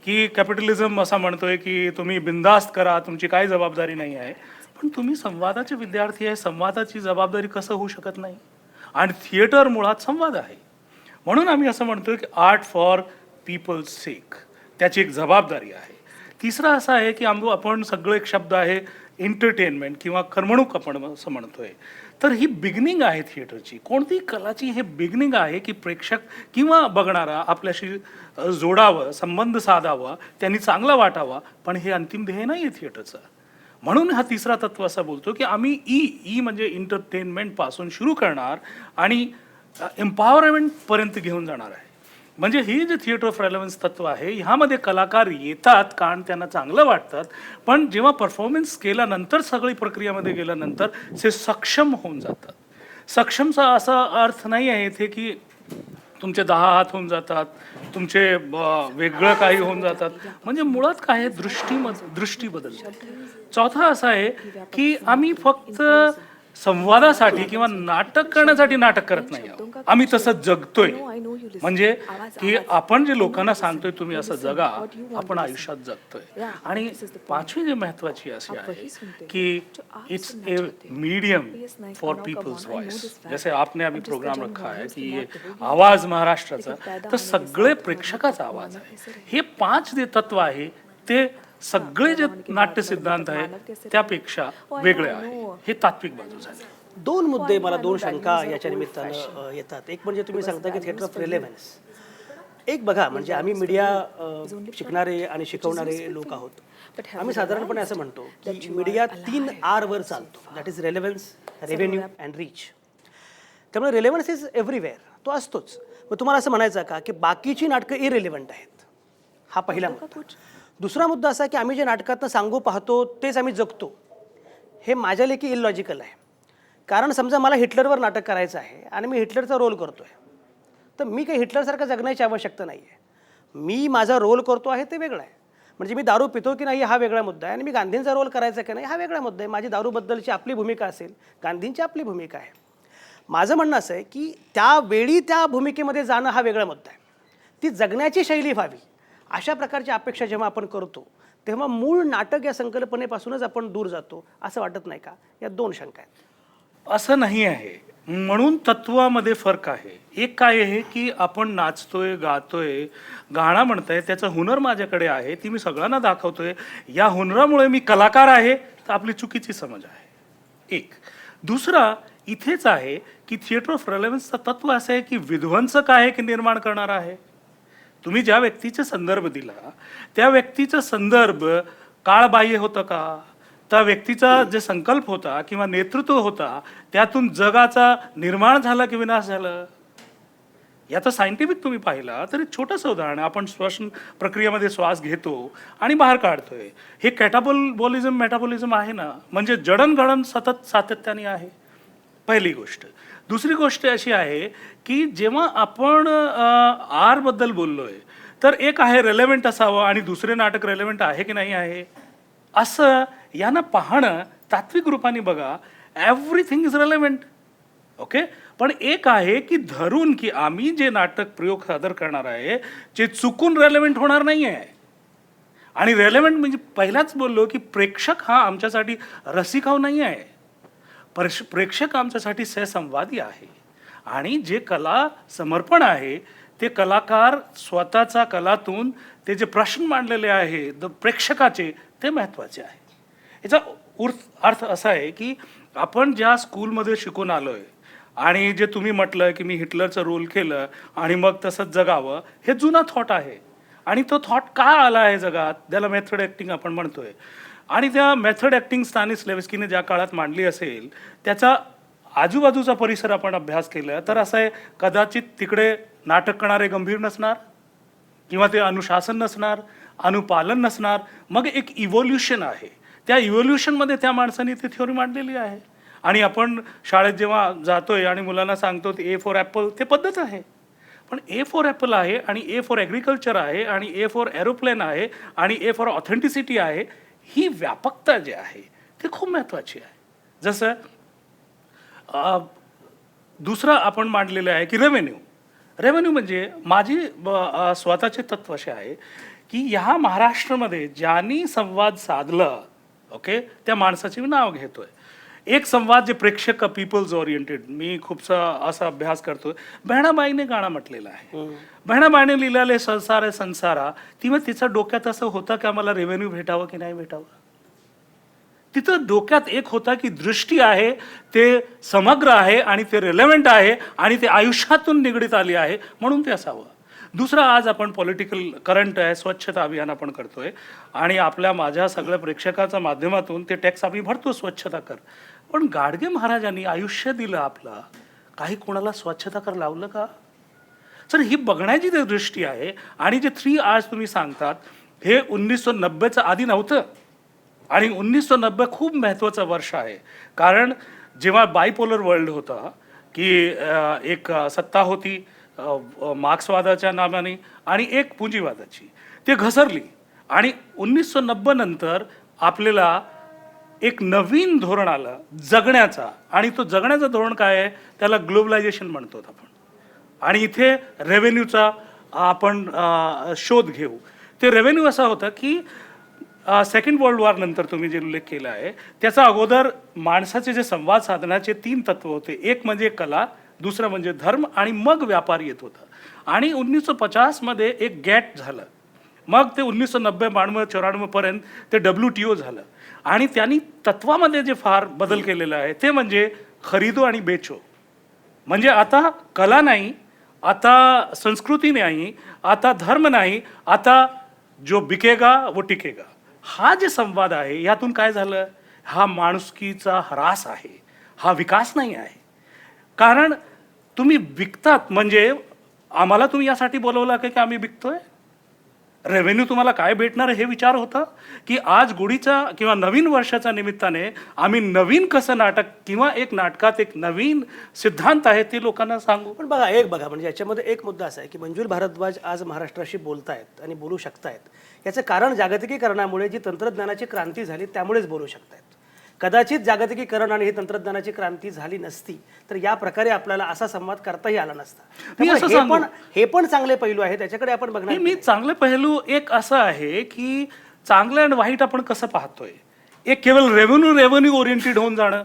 की कॅपिटलिझम असा म्हणतोय की तुम्ही बिनधास्त करा, तुमची काही जबाबदारी नाही आहे. पण तुम्ही संवादाचे विद्यार्थी आहे, संवादाची जबाबदारी कसं होऊ शकत नाही? आणि थिएटर मुळात संवाद आहे, म्हणून आम्ही असं म्हणतोय की आर्ट फॉर पीपल्स सेक, त्याची एक जबाबदारी आहे. तिसरा असा आहे की आपण सगळे एक शब्द आहे एंटरटेनमेंट किंवा करमणूक आपण असं म्हणतोय, तर ही बिगनिंग आहे थिएटरची. कोणती कलाची हे बिगनिंग आहे की प्रेक्षक किंवा बघणारा आपल्याशी जोडावं, संबंध साधावा, त्यांनी चांगला वाटावा, पण हे अंतिम ध्येय नाही आहे थिएटरचं. म्हणून हा तिसरा तत्व असा बोलतो की आम्ही ई म्हणजे एंटरटेनमेंटपासून सुरू करणार आणि एम्पॉवरमेंटपर्यंत घेऊन जाणार आहे. म्हणजे ही जे थिएटर ऑफ रेलेव्हन्स तत्व आहे, ह्यामध्ये कलाकार येतात कारण त्यांना चांगलं वाटतात, पण जेव्हा परफॉर्मन्स केल्यानंतर, सगळी प्रक्रियामध्ये गेल्यानंतर ते सक्षम होऊन जातात. सक्षमचा असा अर्थ नाही आहे इथे की तुमचे 10 हात होऊन जातात, तुमचे वेगळं काही होऊन जातात. म्हणजे मुळात काय आहे, दृष्टी बदलते. चौथा असा आहे की आम्ही फक्त संवादासाठी किंवा नाटक करण्यासाठी नाटक करत नाही आहोत, आम्ही तसं जगतोय. म्हणजे की आपण जे लोकांना सांगतोय तुम्ही असं जगा, आपण आयुष्यात जगतोय. आणि 5वी जे महत्वाची अशी आहे की it's a medium for people's voice. जैसे आपने अभी प्रोग्राम रखा है की ये आवाज महाराष्ट्राचा, तर सगळे प्रेक्षकाचा आवाज आहे. हे 5 जे तत्व आहे ते सगळे जे नाट्य सिद्धांत आहे त्यापेक्षा वेगळे आहे. हे तात्विक बाजू झाली. 2 मुद्दे मला 2 शंका याच्या निमित्तानं येतात. एक म्हणजे तुम्ही सांगता की थिएटर ऑफ रेलेव्हन्स, एक बघा म्हणजे आम्ही मीडिया शिकणारे आणि शिकवणारे लोक आहोत. आम्ही साधारणपणे असं म्हणतो की मीडिया 3 R वर चालतो, that is relevance, revenue and reach. त्यामुळे रेलेव्हन्स इज एव्हरीवेअर, तो असतोच. मग तुम्हाला असं म्हणायचं का की बाकीची नाटकं इरेलेव्हंट आहेत? हा पहिला मुद्दा. दुसरा मुद्दा असा की आम्ही जे नाटकातनं सांगू पाहतो तेच आम्ही जगतो, हे माझ्या लेखी इलॉजिकल आहे. कारण समजा मला हिटलरवर नाटक करायचं आहे आणि मी हिटलरचा रोल करतो आहे, तर मी काही हिटलरसारखं जगण्याची आवश्यकता नाही आहे. मी माझा रोल करतो आहे ते वेगळं आहे. म्हणजे मी दारू पितो की नाही हा वेगळा मुद्दा आहे, आणि मी गांधींचा रोल करायचा की नाही हा वेगळा मुद्दा आहे. माझी दारूबद्दलची आपली भूमिका असेल, गांधींची आपली भूमिका आहे. माझं म्हणणं असं आहे की त्यावेळी त्या भूमिकेमध्ये जाणं हा वेगळा मुद्दा आहे. ती जगण्याची शैली व्हावी अशा प्रकारची अपेक्षा जेव्हा आपण करतो तेव्हा मूळ नाटक या संकल्पनेपासूनच आपण दूर जातो असं वाटत नाही का? या 2 शंका आहेत. असं नाही आहे. म्हणून तत्वामध्ये फरक आहे. एक काय आहे की आपण नाचतोय, गातोय, गाणं म्हणताय, त्याचा हुनर माझ्याकडे आहे, ती मी सगळ्यांना दाखवतोय, या हुनरामुळे मी कलाकार आहे, तर आपली चुकीची समज आहे. एक दुसरा इथेच आहे की थिएटर ऑफ रेलेव्हन्सचं तत्व असं आहे की विध्वंसक आहे की निर्माण करणार आहे. तुम्ही ज्या व्यक्तीचा संदर्भ दिला त्या व्यक्तीचा संदर्भ काळबाह्य होतं का? त्या व्यक्तीचा जे संकल्प होता किंवा नेतृत्व होता त्यातून जगाचा निर्माण झाला की विनाश झाला? याचं सायंटिफिक तुम्ही पाहिला तर एक छोटंसं उदाहरण आहे. आपण श्वसन प्रक्रियेमध्ये श्वास घेतो आणि बाहेर काढतोय. हे कॅटाबॉलिझम मेटाबॉलिझम आहे ना, म्हणजे जडणघडण सतत सातत्याने आहे. पहिली गोष्ट. दुसरी गोष्ट अशी आहे की जेव्हा आपण आर बद्दल बोललोय तर एक आहे रेलेव्हंट असावं आणि दुसरे नाटक रेलेव्हंट आहे की नाही आहे असं यांना पाहणं तात्विक रूपाने बघा. Everything is relevant. ओके. पण एक आहे की धरून की आम्ही जे नाटक प्रयोग सादर करणार आहे जे चुकून रेलेव्हंट होणार नाही आहे. आणि रेलेव्हंट म्हणजे पहिलाच बोललो की प्रेक्षक हा आमच्यासाठी रसिकाव नाही आहे. प्रेक्षक आमच्यासाठी सहसंवादी आहे. आणि जे कला समर्पण आहे ते कलाकार स्वतःचा कलातून ते जे प्रश्न मांडलेले आहे प्रेक्षकाचे ते महत्त्वाचे आहे. याचा अर्थ असा आहे की आपण ज्या स्कूलमध्ये शिकून आलोय आणि जे तुम्ही म्हटलं की मी हिटलरचं रोल केलं आणि मग तसंच जगावं, हे जुना थॉट आहे. आणि तो थॉट का आला आहे जगात, त्याला मेथड ॲक्टिंग आपण म्हणतोय. आणि त्या मेथड ॲक्टिंग स्टॅनिस्लेव्स्कीने ज्या काळात मांडली असेल त्याचा आजूबाजूचा परिसर आपण अभ्यास केला तर असं आहे कदाचित तिकडे नाटक करणारे गंभीर नसणार किंवा ते अनुशासन नसणार, अनुपालन नसणार. मग एक इव्होल्युशन आहे. त्या इव्होल्युशनमध्ये त्या माणसाने ती थ्योरी मांडलेली आहे. आणि आपण शाळेत जेव्हा जातोय आणि मुलांना सांगतो ए फॉर ॲपल, ते पद्धत आहे. पण ए फॉर ॲपल आहे आणि ए फॉर ॲग्रिकल्चर आहे आणि ए फॉर एरोप्लेन आहे आणि ए फॉर ऑथेंटिसिटी आहे. ही व्यापकता जी आहे ती खूप महत्त्वाची आहे. जसं दुसरं आपण मांडलेलं आहे की रेव्हेन्यू म्हणजे माझी स्वतःचे तत्व असे आहे की ह्या महाराष्ट्रामध्ये ज्यांनी संवाद साधला, ओके, त्या माणसाचे मी नाव घेतोय. एक संवाद जे प्रेक्षक पीपल्स ओरिएंटेड, मी खूपसा असा अभ्यास करतोय. बहिणाबाईने गाणं म्हटलेलं आहे. बहिणाबाईने लिहिलेले संसार आहे संसारा, तेव्हा तिचं डोक्यात असं होतं की आम्हाला रेव्हेन्यू भेटावं की नाही भेटावं. तिथं डोक्यात एक होता की दृष्टी आहे ते समग्र आहे आणि ते रेलेव्हंट आहे आणि ते आयुष्यातून निगडीत आली आहे म्हणून ते असावं. दुसरं, आज आपण पॉलिटिकल करंट आहे, स्वच्छता अभियान आपण करतोय आणि माझ्या सगळ्या प्रेक्षकाच्या माध्यमातून ते टॅक्स आम्ही भरतो स्वच्छता कर. पण गाडगे महाराजांनी आयुष्य दिलं आपलं, काही कोणाला स्वच्छता कर लावलं का? सर, ही बघण्याची ते दृष्टी आहे. आणि जे 3 Rs तुम्ही सांगतात हे 1990चं आधी नव्हतं. आणि 1990 खूप महत्त्वाचं वर्ष आहे. कारण जेव्हा बायपोलर वर्ल्ड होता की एक सत्ता होती मार्क्सवादाच्या नावाने आणि एक पुंजीवादाची, ते घसरली. आणि 1990 नंतर आपल्याला एक नवीन धोरण आलं जगण्याचा. आणि तो जगण्याचं धोरण काय आहे, त्याला ग्लोबलायझेशन म्हणतो आपण. आणि इथे रेव्हेन्यूचा आपण शोध घेऊ. ते रेव्हेन्यू असा होता की सेकंड वर्ल्ड वॉर नंतर तुम्ही जे उल्लेख केला आहे त्याचा अगोदर माणसाचे जे संवाद साधण्याचे 3 तत्व होते. एक म्हणजे कला, दुसरं म्हणजे धर्म आणि मग व्यापार येत होता. आणि 1950 मध्ये एक गॅट झालं. मग ते 1990-92-94 पर्यंत ते WTO झालं. आणि त्यांनी तत्वामध्ये जे फार बदल केलेला आहे ते म्हणजे खरीदो आणि बेचो. म्हणजे आता कला नाही, आता संस्कृती नाही, आता धर्म नाही, आता जो बिकेगा वो टिकेगा. हा जे संवाद आहे यातून काय झालं, हा माणुसकीचा ह्रास आहे, हा विकास नाही आहे. कारण तुम्ही विकतात म्हणजे आम्हाला तुम्ही यासाठी बोलवलं की आम्ही विकतोय. रेव्हेन्यू तुम्हाला काय भेटणार हे विचार होता की आज गुढीचा किंवा नवीन वर्षाच्या निमित्ताने आम्ही नवीन कसं नाटक किंवा एक नाटकात एक नवीन सिद्धांत आहे ते लोकांना सांगू. पण बघा म्हणजे याच्यामध्ये एक मुद्दा असा आहे की मंजुल भारद्वाज आज महाराष्ट्राशी बोलतायत आणि बोलू शकतायत. याचं कारण जागतिकीकरणामुळे जी तंत्रज्ञानाची क्रांती झाली त्यामुळेच बोलू शकतायत. कदाचित जागतिकीकरण आणि ही तंत्रज्ञानाची क्रांती झाली नसती तर या प्रकारे आपल्याला असा संवाद करताही आला नसता. हे पण चांगले पैलू आहे, त्याच्याकडे आपण बघणार. मी चांगले पैलू एक असं आहे की चांगलं आणि वाईट आपण कसं पाहतोय. एक केवळ रेव्हेन्यू ओरिएंटेड होऊन जाणं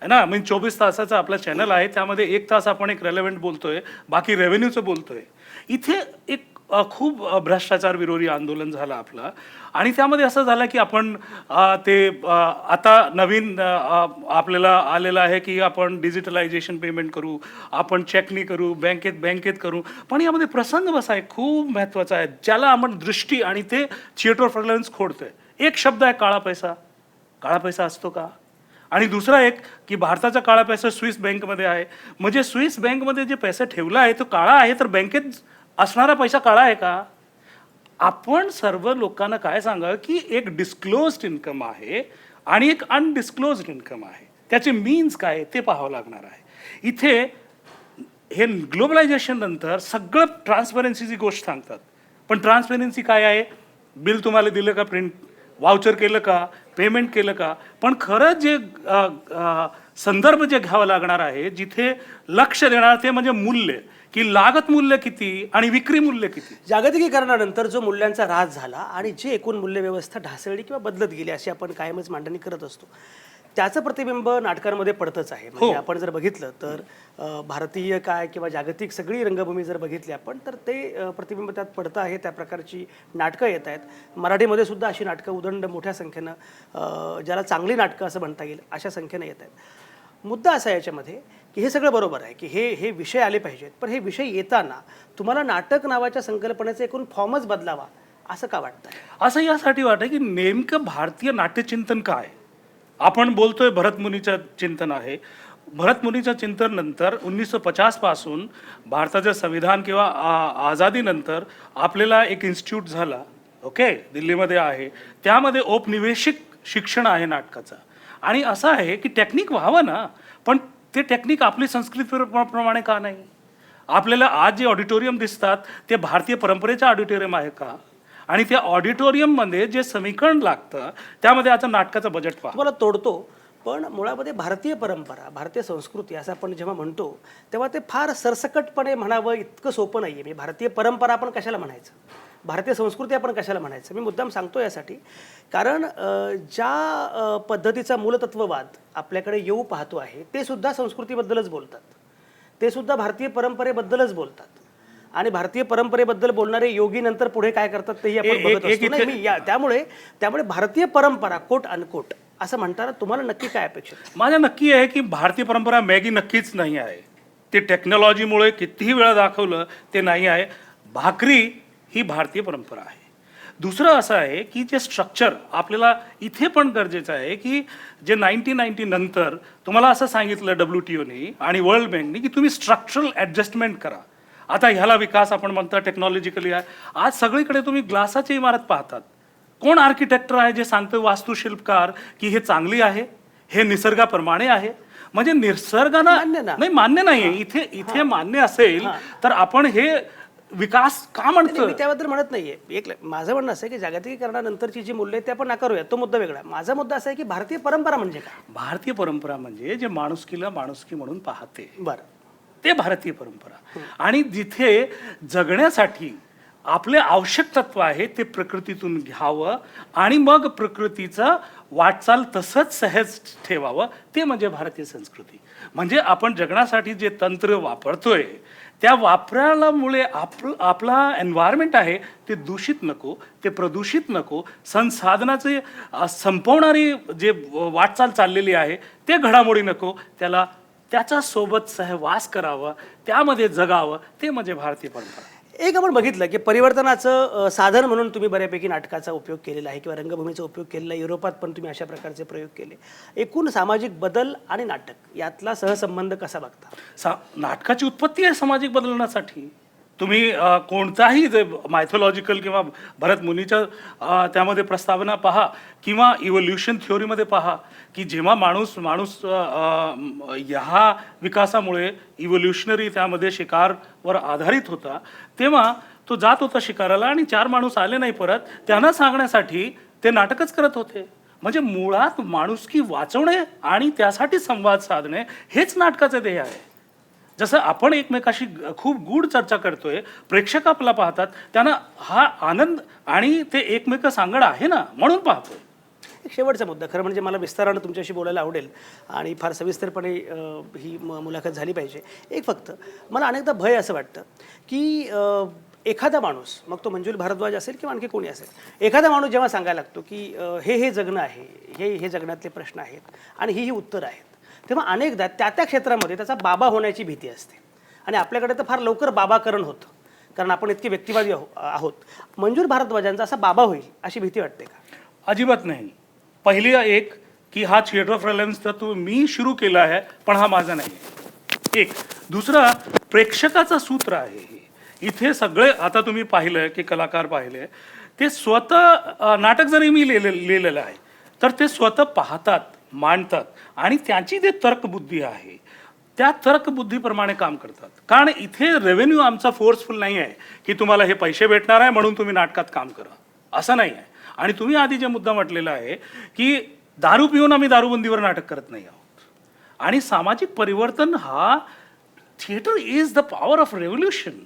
आहे ना. मी 24 तासाचा आपला चॅनल आहे, त्यामध्ये 1 तास आपण एक रेलेव्हंट बोलतोय, बाकी रेव्हेन्यूचं बोलतोय. इथे एक खूप भ्रष्टाचार विरोधी आंदोलन झालं आपलं, आणि त्यामध्ये असं झालं की आपण आता नवीन आपल्याला आलेलं आहे की आपण डिजिटलायझेशन पेमेंट करू, आपण चेकनी करू, बँकेत करू. पण यामध्ये प्रसंग बसा आहे खूप महत्त्वाचा आहे, ज्याला आपण दृष्टी आणि ते थिएटर ऑफ रिलेव्हन्स खोडतोय. एक शब्द आहे काळा पैसा. काळा पैसा असतो का? आणि दुसरा एक की भारताचा काळा पैसा स्विस बँकमध्ये आहे. म्हणजे स्विस बँकमध्ये जे पैसा ठेवला आहे तो काळा आहे, तर बँकेत असणारा पैसा काळा आहे का? आपण सर्व लोकांना काय सांगा की एक डिस्क्लोज्ड इन्कम आहे आणि एक अनडिस्क्लोज्ड इन्कम आहे. त्याचे मीन्स काय ते पाहावं लागणार आहे. इथे हे ग्लोबलायझेशन नंतर सगळं ट्रान्सपरन्सीची गोष्ट सांगतात, पण ट्रान्सपरन्सी काय आहे? बिल तुम्हाला दिलं का, प्रिंट वाउचर केलं का, पेमेंट केलं का? पण खरं जे संदर्भ जे घ्यावं लागणार आहे, जिथे लक्ष देणार ते म्हणजे मूल्य, की लागत मूल्य किती आणि विक्री मूल्य किती. जागतिकीकरणानंतर जो मूल्यांचा ऱ्हास झाला आणि जी एकूण मूल्य व्यवस्था ढासळली किंवा बदलत गेली अशी आपण कायमच मांडणी करत असतो, त्याचं प्रतिबिंब नाटकांमध्ये पडतंच आहे. म्हणजे आपण जर बघितलं तर भारतीय काय किंवा जागतिक सगळी रंगभूमी जर बघितली आपण तर ते प्रतिबिंब त्यात पडतं आहे. त्या प्रकारची नाटकं येत आहेत. मराठीमध्ये सुद्धा अशी नाटकं उदंड मोठ्या संख्येनं, ज्याला चांगली नाटकं असं म्हणता येईल अशा संख्येनं येत आहेत. मुद्दा असा याच्यामध्ये की हे सगळं बरोबर आहे की हे विषय आले पाहिजेत, पण हे विषय येताना तुम्हाला नाटक नावाच्या संकल्पनेचा एकूण फॉर्मच बदलावा असं का वाटतं? असं यासाठी वाटतं की नेमकं भारतीय नाट्यचिंतन काय? आपण बोलतोय भरतमुनीचं चिंतन आहे. भरतमुनीच्या चिंतन नंतर 1950 पासून भारताचं संविधान किंवा आझादीनंतर आपल्याला एक इन्स्टिट्यूट झाला, ओके, दिल्लीमध्ये आहे. त्यामध्ये औपनिवेशिक शिक्षण आहे नाटकाचं. आणि असं आहे की टेक्निक व्हावं ना, पण ते टेक्निक आपली संस्कृतीप्रमाणे का नाही? आपल्याला आज जे ऑडिटोरियम दिसतात ते भारतीय परंपरेचं ऑडिटोरियम आहे का? आणि त्या ऑडिटोरियममध्ये जे समीकरण लागतं त्यामध्ये आता नाटकाचं बजेट पहा. तुम्हाला तोडतो, पण मुळामध्ये भारतीय परंपरा, भारतीय संस्कृती असं आपण जेव्हा म्हणतो तेव्हा ते फार सरसकटपणे म्हणावं इतकं सोपं नाही आहे. म्हणजे भारतीय परंपरा आपण कशाला म्हणायचं, भारतीय संस्कृती आपण कशाला म्हणायचं? मी मुद्दाम सांगतो यासाठी, कारण ज्या पद्धतीचा मूलतत्ववाद आपल्याकडे येऊ पाहतो आहे ते सुद्धा संस्कृतीबद्दलच बोलतात, ते सुद्धा भारतीय परंपरेबद्दलच बोलतात. आणि भारतीय परंपरेबद्दल बोलणारे योगी नंतर पुढे काय करतात तेही आपण बघत असतो. नाही, मी त्यामुळे भारतीय परंपरा कोट अनकोट असं म्हणताना तुम्हाला नक्की काय अपेक्षित? माझ्या नक्की आहे की भारतीय परंपरा मॅगी नक्कीच नाही आहे. ते टेक्नॉलॉजीमुळे कितीही वेळा दाखवलं ते नाही आहे. भाकरी ही भारतीय परंपरा आहे. दुसरं असं आहे की जे स्ट्रक्चर आपल्याला इथे पण गरजेचं आहे की जे 1990 नंतर तुम्हाला असं सांगितलं WTOने आणि वर्ल्ड बँकने की तुम्ही स्ट्रक्चरल ॲडजस्टमेंट करा. आता ह्याला विकास आपण म्हणतो टेक्नॉलॉजिकली आहे. आज सगळीकडे तुम्ही ग्लासाची इमारत पाहतात. कोण आर्किटेक्टर आहे जे सांगतो, वास्तुशिल्पकार, की हे चांगली आहे, हे निसर्गाप्रमाणे आहे? म्हणजे निसर्गानं नाही, मान्य नाही. इथे मान्य असेल तर आपण हे विकास का म्हणतो? मी त्याबद्दल म्हणत नाहीये. माझं म्हणणं असं आहे की जागतिकीकरणानंतरची जी मूल्य ते आपण नाकारूया, तो मुद्दा वेगळा. माझा मुद्दा असा आहे की भारतीय परंपरा म्हणजे काय? भारतीय परंपरा म्हणजे जे माणुसकीला माणुसकी म्हणून पाहते, बरं, ते भारतीय परंपरा. आणि जिथे जगण्यासाठी आपले आवश्यक तत्व आहे ते प्रकृतीतून घ्यावं आणि मग प्रकृतीचं वाटचाल तसंच सहज ठेवावं, ते म्हणजे भारतीय संस्कृती. म्हणजे आपण जगण्यासाठी जे तंत्र वापरतोय त्या वापरामुळे आपला एन्व्हायरमेंट आहे ते दूषित नको, ते प्रदूषित नको. संसाधनाचे संपवणारी जे वाटचाल चाललेली आहे ते घडामोडी नको. त्याच्या सोबत सहवास करावा, त्यामध्ये जगावं, ते म्हणजे भारतीय परंपरा. एक आपण बघितलं की परिवर्तनाचं साधन म्हणून तुम्ही बऱ्यापैकी नाटकाचा उपयोग केलेला आहे किंवा रंगभूमीचा उपयोग केलेला आहे. युरोपात पण तुम्ही अशा प्रकारचे प्रयोग केले. एकूण सामाजिक बदल आणि नाटक यातला सहसंबंध कसा बघता? नाटकाची उत्पत्ती आहे सामाजिक बदलण्यासाठी. तुम्ही कोणताही जे मायथॉलॉजिकल किंवा भरत मुनीच्या त्यामध्ये प्रस्तावना पहा किंवा इव्होल्युशन थिओरीमध्ये पहा की जेव्हा माणूस ह्या विकासामुळे इव्होल्युशनरी त्यामध्ये शिकारवर आधारित होता, तेव्हा तो जात होता शिकाराला आणि 4 माणूस आले नाही परत, त्यांना सांगण्यासाठी ते नाटकच करत होते. म्हणजे मुळात माणुसकी वाचवणे आणि त्यासाठी संवाद साधणे हेच नाटकाचे ध्येय आहे. जसं आपण एकमेकाशी खूप गूढ चर्चा करतोय, प्रेक्षक आपला पाहतात, त्यांना हा आनंद आणि ते एकमेक सांगड आहे ना, म्हणून पाहतोय. एक शेवटचा मुद्दा, खरं म्हणजे मला विस्तारानं तुमच्याशी बोलायला आवडेल आणि फार सविस्तरपणे ही मुलाखत झाली पाहिजे. एक फक्त मला अनेकदा भय असं वाटतं की एखादा माणूस, मग तो मंजुल भारद्वाज असेल किंवा आणखी कोणी असेल, एखादा माणूस जेव्हा सांगायला लागतो की हे जगणं आहे, हे जगण्यातले प्रश्न आहेत आणि ही उत्तरं आहेत, तेव्हा अनेकदा त्या क्षेत्रामध्ये त्याचा बाबा होण्याची भीती असते. आणि आपल्याकडे तर फार लवकर बाबाकरण होतं, कारण आपण इतके व्यक्तिवादी आहोत. मंजुल भारद्वाजांचा असा बाबा होईल अशी भीती वाटते का? अजिबात नाही. पहिली एक की हा थिएटर ऑफ रेलेव्हन्स तर मी सुरू केला आहे, पण हा माझा नाही आहे. एक दुसरा, प्रेक्षकाचा सूत्र आहे हे. इथे सगळे, आता तुम्ही पाहिलं की कलाकार पाहिले, ते स्वतः नाटक जरी मी लिहिलेलं आहे तर ते स्वतः पाहतात, मांडतात आणि त्यांची जे तर्कबुद्धी आहे त्या तर्कबुद्धीप्रमाणे काम करतात. कारण इथे रेव्हेन्यू आमचा फोर्सफुल नाही आहे की तुम्हाला हे पैसे भेटणार आहे म्हणून तुम्ही नाटकात काम करा, असं नाही आहे. आणि तुम्ही आधी जे मुद्दा म्हटलेला आहे की दारू पिऊन आम्ही दारूबंदीवर नाटक करत नाही आहोत. आणि सामाजिक परिवर्तन हा, theatre is the power of revolution,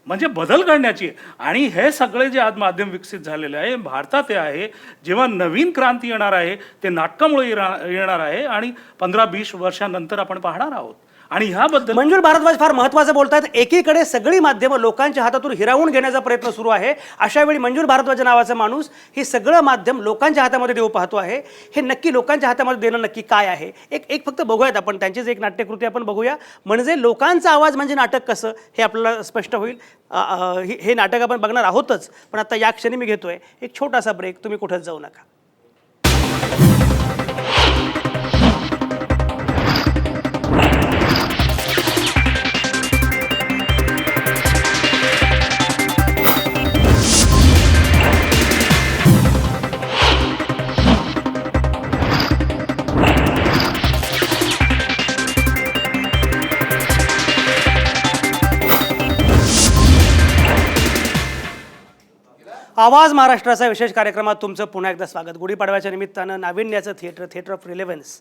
म्हणजे बदल करण्याची. आणि हे सगळे जे आज माध्यम विकसित झालेले आहे भारतात हे आहे, जेव्हा नवीन क्रांती येणार आहे ते नाटकामुळे येणार आहे आणि 15-20 वर्षांनंतर आपण पाहणार आहोत. आणि ह्याबद्दल मंजुल भारद्वाज फार महत्त्वाचं बोलतात. एकीकडे सगळी माध्यमं लोकांच्या हातातून हिरावून घेण्याचा प्रयत्न सुरू आहे, अशा वेळी मंजुल भारद्वाज नावाचा माणूस हे सगळं माध्यम लोकांच्या हातामध्ये देऊ पाहतो आहे. हे नक्की लोकांच्या हातामध्ये देणं नक्की काय आहे? एक फक्त बघूयात आपण त्यांचीच एक नाट्यकृती आपण बघूया, म्हणजे लोकांचा आवाज म्हणजे नाटक कसं हे आपल्याला स्पष्ट होईल. हे नाटक आपण बघणार आहोतच, पण आता या क्षणी मी घेतोय एक छोटासा ब्रेक. तुम्ही कुठंच जाऊ नका. आवाज महाराष्ट्राचा विशेष कार्यक्रमात तुमचं पुन्हा एकदा स्वागत. गुढीपाडव्याच्या निमित्तानं नाविन्याचं थिएटर ऑफ रिलेव्हन्स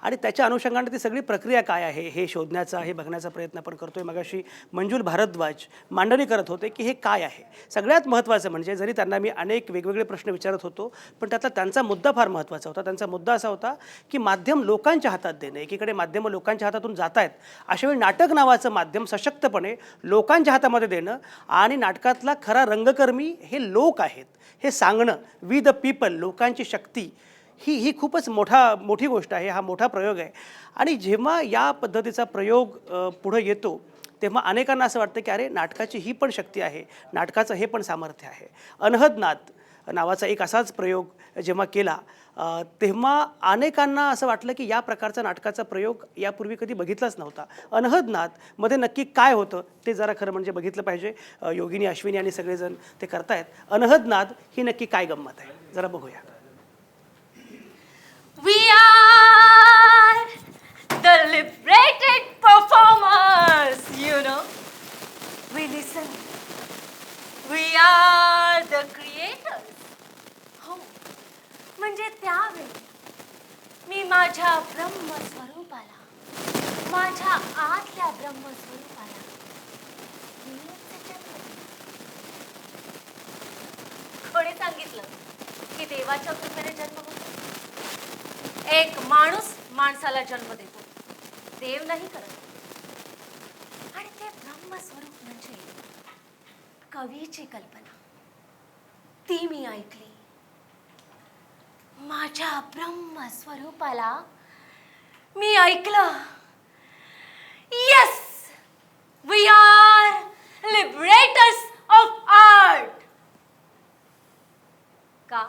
आणि त्याच्या अनुषंगाने ती सगळी प्रक्रिया काय आहे हे शोधण्याचा, हे बघण्याचा प्रयत्न आपण करतोय. मगाशी मंजुल भारद्वाज मांडणी करत होते की हे काय आहे. सगळ्यात महत्त्वाचं म्हणजे, जरी त्यांना मी अनेक वेगवेगळे प्रश्न विचारत होतो, पण त्यातला त्यांचा मुद्दा फार महत्त्वाचा होता. त्यांचा मुद्दा असा होता की माध्यम लोकांच्या हातात देणं. एकीकडे माध्यमं लोकांच्या हातातून जात आहेत, अशावेळी नाटक नावाचं माध्यम सशक्तपणे लोकांच्या हातामध्ये देणं आणि नाटकातला खरा रंगकर्मी हे लोक आहेत हे सांगणं, वी द पीपल, लोकांची शक्ती, ही खूपच मोठी गोष्ट आहे. हा मोठा प्रयोग आहे. आणि जेव्हा या पद्धतीचा प्रयोग पुढं येतो तेव्हा अनेकांना असं वाटतं की अरे, नाटकाची ही पण शक्ती आहे, नाटकाचं हे पण सामर्थ्य आहे. अनहदनाद नावाचा एक असाच प्रयोग जेव्हा केला तेव्हा अनेकांना असं वाटलं की या प्रकारचा नाटकाचा प्रयोग यापूर्वी कधी बघितलाच नव्हता. अनहदनादमध्ये नक्की काय होतं ते जरा खरं म्हणजे बघितलं पाहिजे. योगिनी, अश्विनी आणि सगळेजण ते करतायत. अनहदनाद ही नक्की काय गंमत आहे जरा बघूया. We are the liberated performers, you know. We listen. We are the creators. हो, म्हणजे त्यावेळी मी माझ्या ब्रह्मस्वरूपाला, माझ्या आतल्या ब्रह्मस्वरूपाला कोणी सांगितलं की देवाच्या कृपेने जन्म होतो? एक माणूस माणसाला जन्म देतो, देव नाही करत. आणि ते ब्रह्मस्वरूप म्हणजे कवीची कल्पना, ती मी ऐकली. माझ्या ब्रह्मस्वरूपाला मी ऐकलं. Yes, we are liberators of art. का?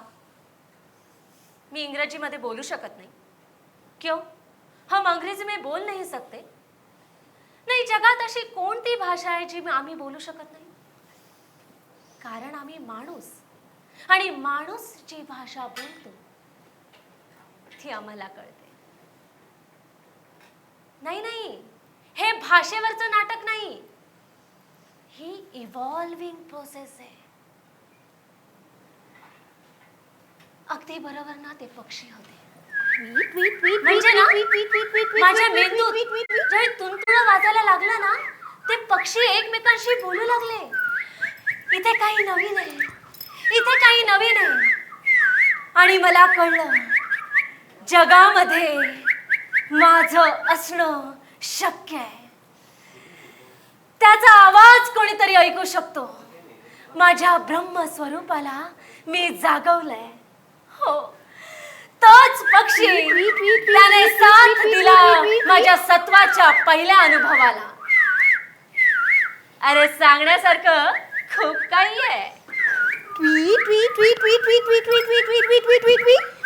मी इंग्रजीमध्ये बोलू शकत नाही? क्यों? हम अंग्रेजी में बोल नहीं सकते? नाही, जगात अशी कोणती भाषा आहे जी आम्ही बोलू शकत नाही? कारण आम्ही माणूस, आणि माणूस जी भाषा बोलतो ती आम्हाला कळते. नाही, हे भाषेवरचं नाटक नाही, ही इव्हॉल्विंग प्रोसेस आहे. अगदी बरोबर ना, ते पक्षी होते. म्हणजे ना, माझ्या मेंदूत जेव्हा तुणतुणं वाजायला लागलं ना, ते पक्षी एकमेकांशी बोलू लागले. इथे काही नवीन आहे, इथे काही नवीन आहे. आणि मला कळलं जगामध्ये माझं असणं शक्य आहे. त्याचा आवाज कोणीतरी ऐकू शकतो. माझ्या ब्रह्मस्वरूपाला मी जागवलंय. हो, तोच पक्षी त्याने साथ दिला माझ्या सत्वाच्या पहिल्या अनुभवाला. अरे सांगण्यासारखं खूप काही आहे. Tweet tweet tweet tweet tweet tweet tweet tweet tweet tweet tweet tweet tweet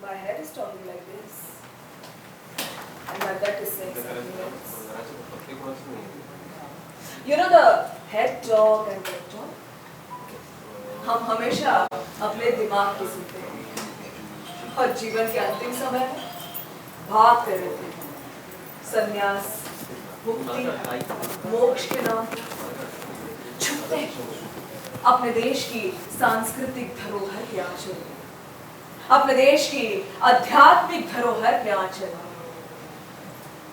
My head is talking like this. And my gut is saying something else. You know the head talk and gut talk? हम हमेशा अपने दिमाग की सुनते हैं और जीवन के अंतिम समय में भागते रहते हैं. संन्यास, मुक्ति, मोक्ष के नाम पर छुपते हैं अपने देश की सांस्कृतिक धरोहर के आंचल में, अपने देश की आध्यात्मिक धरोहर के आंचल में.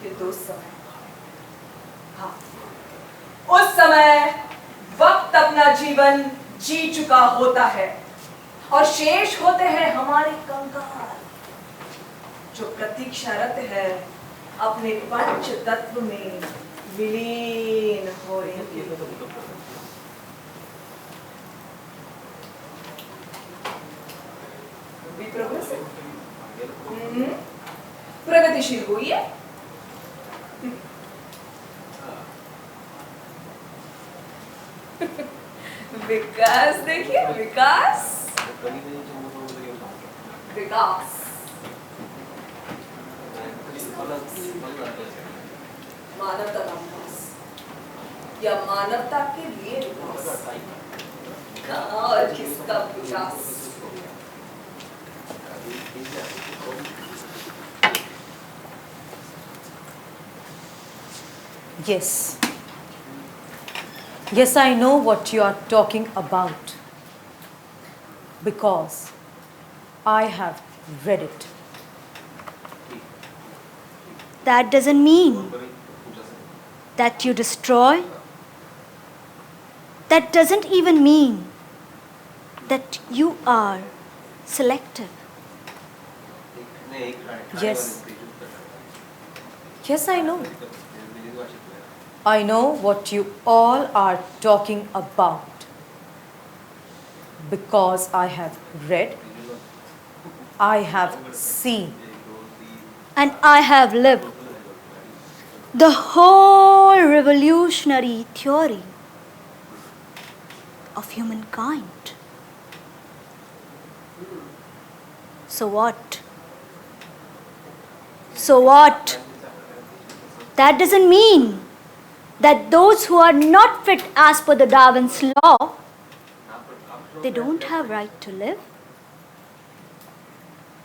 किंतु उस समय, हाँ, उस समय वक्त अपना जीवन जी चुका होता है और शेष होते हैं हमारे कंकाल जो प्रतीक्षारत है अपने पंच तत्व में विलीन होने के लिए. प्रगतिशील हुई है. विकास देखिए, विकास विकास. मानवता का विकास या मानवता के लिए विकास, कहाँ और किसका विकास. Yes. Yes, I know what you are talking about. Because I have read it. That doesn't mean that you destroy. That doesn't even mean that you are selective. Yes. Yes, I know. I know what you all are talking about. Because I have read, I have seen. And I have lived the whole revolutionary theory of humankind. So what? So what? That doesn't mean that those who are not fit as per the Darwin's law, they don't have right to live.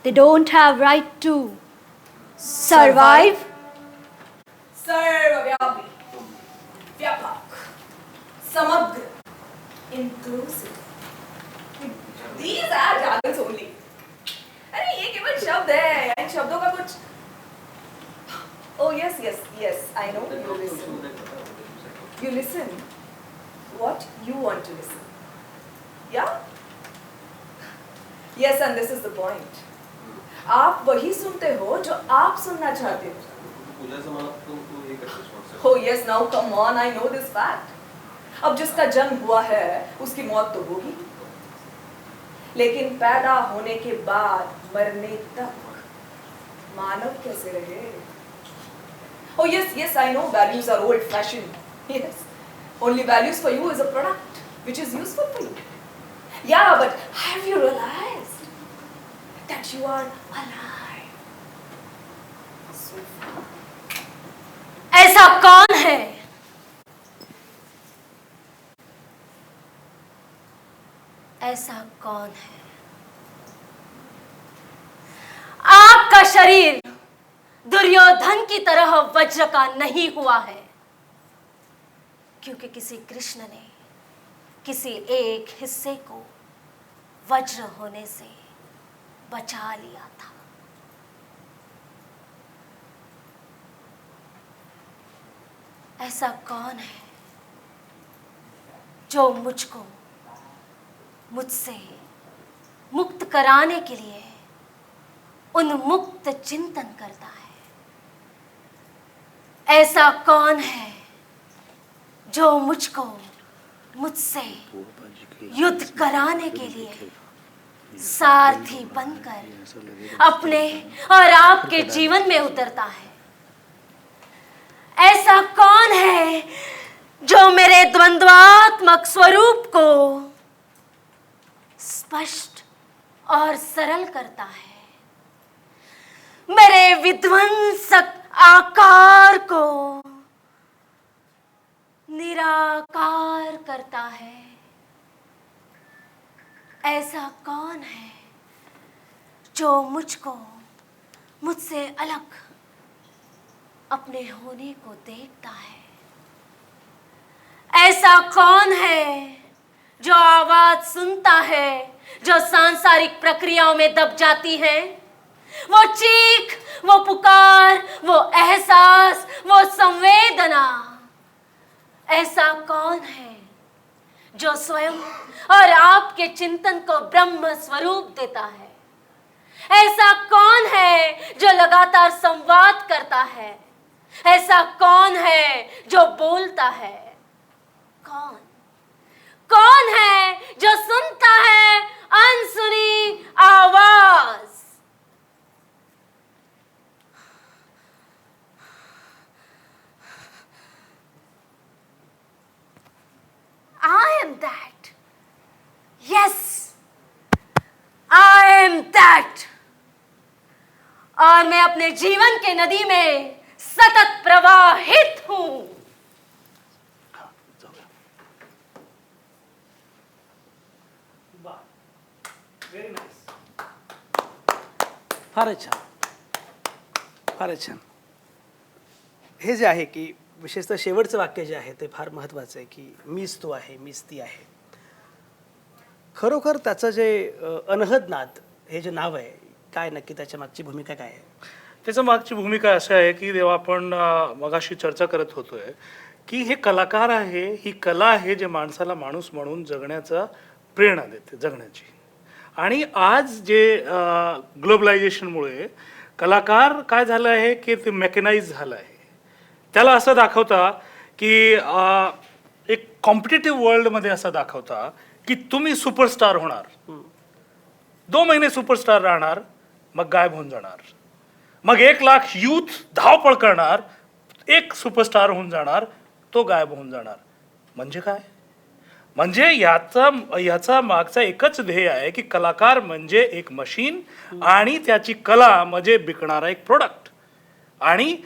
They don't have right to survive. सर्वव्यापी, व्यापक, समग्र, inclusive. These are jargons only. अरे ये केवल शब्द है. In शब्दों का कुछ. Oh yes, yes, yes. I know you listen. You listen. What you want to listen. Yeah. Yes, and this is the point. आप वही सुनते हो जो आप सुनना चाहते हो. Oh yes, now come on, I know this fact. अब जिसका जन्म हुआ है उसकी मौत तो होगी, लेकिन पैदा होने के बाद मरने तक मानव कैसे रहे? Oh yes, yes, I know values are old-fashioned. Yes, only values for you is a product which is useful for you. Yeah, but have you realized that you are alive so far? ऐसा कौन है? ऐसा कौन है? आपका शरीर दुर्योधन की तरह वज्र का नहीं हुआ है, क्योंकि किसी कृष्ण ने किसी एक हिस्से को वज्र होने से बचा लिया था. ऐसा कौन है जो मुझको मुझसे मुक्त कराने के लिए उन्मुक्त चिंतन करता है? ऐसा कौन है जो मुझको मुझसे युद्ध कराने के लिए सारथी बनकर अपने और आपके जीवन में उतरता है? ऐसा कौन है जो मेरे द्वंद्वात्मक स्वरूप को स्पष्ट और सरल करता है, मेरे विध्वंसक आकार को निराकार करता है? ऐसा कौन है जो मुझको मुझसे अलग अपने होने को देखता है? ऐसा कौन है जो आवाज सुनता है जो सांसारिक प्रक्रियाओं में दब जाती है? वो चीख, वो पुकार, वो एहसास, वो संवेदना। ऐसा कौन है जो स्वयं और आपके चिंतन को ब्रह्म स्वरूप देता है? ऐसा कौन है जो लगातार संवाद करता है? ऐसा कौन है जो बोलता है? कौन है जो सुनता है अनसुनी आवाज? I am that. Yes, I am that. और मैं अपने जीवन के नदी में सतत प्रवाहित हूं। फारच छान, फारच छान. हे जे आहे की विशेषतः शेवटचं वाक्य जे आहे ते फार महत्त्वाचं आहे की मीच तो आहे, मीच ती आहे. खरोखर त्याचं जे अनहद नाद हे जे नाव आहे, काय नक्की त्याच्या मागची भूमिका काय आहे? त्याच्या मागची भूमिका अशी आहे की जेव्हा आपण मगाशी चर्चा करत होतोय की हे कलाकार आहे, ही कला आहे जे माणसाला माणूस म्हणून जगण्याचा प्रेरणा देते, जगण्याची. आणि आज जे ग्लोबलायझेशनमुळे कलाकार काय झालं आहे की ते मेकॅनाइज झालं आहे. त्याला असं दाखवता की एक कॉम्पिटेटिव्ह वर्ल्डमध्ये असं दाखवता की तुम्ही सुपरस्टार होणार, 2 महिने सुपरस्टार राहणार, मग गायब होऊन जाणार. मग 1 लाख यूथ धावपळ करणार, एक सुपरस्टार होऊन जाणार, तो गायब होऊन जाणार. म्हणजे काय? म्हणजे याचा मागचा एकच ध्येय आहे की कलाकार म्हणजे एक मशीन आणि त्याची कला म्हणजे विकणारा एक प्रोडक्ट. आणि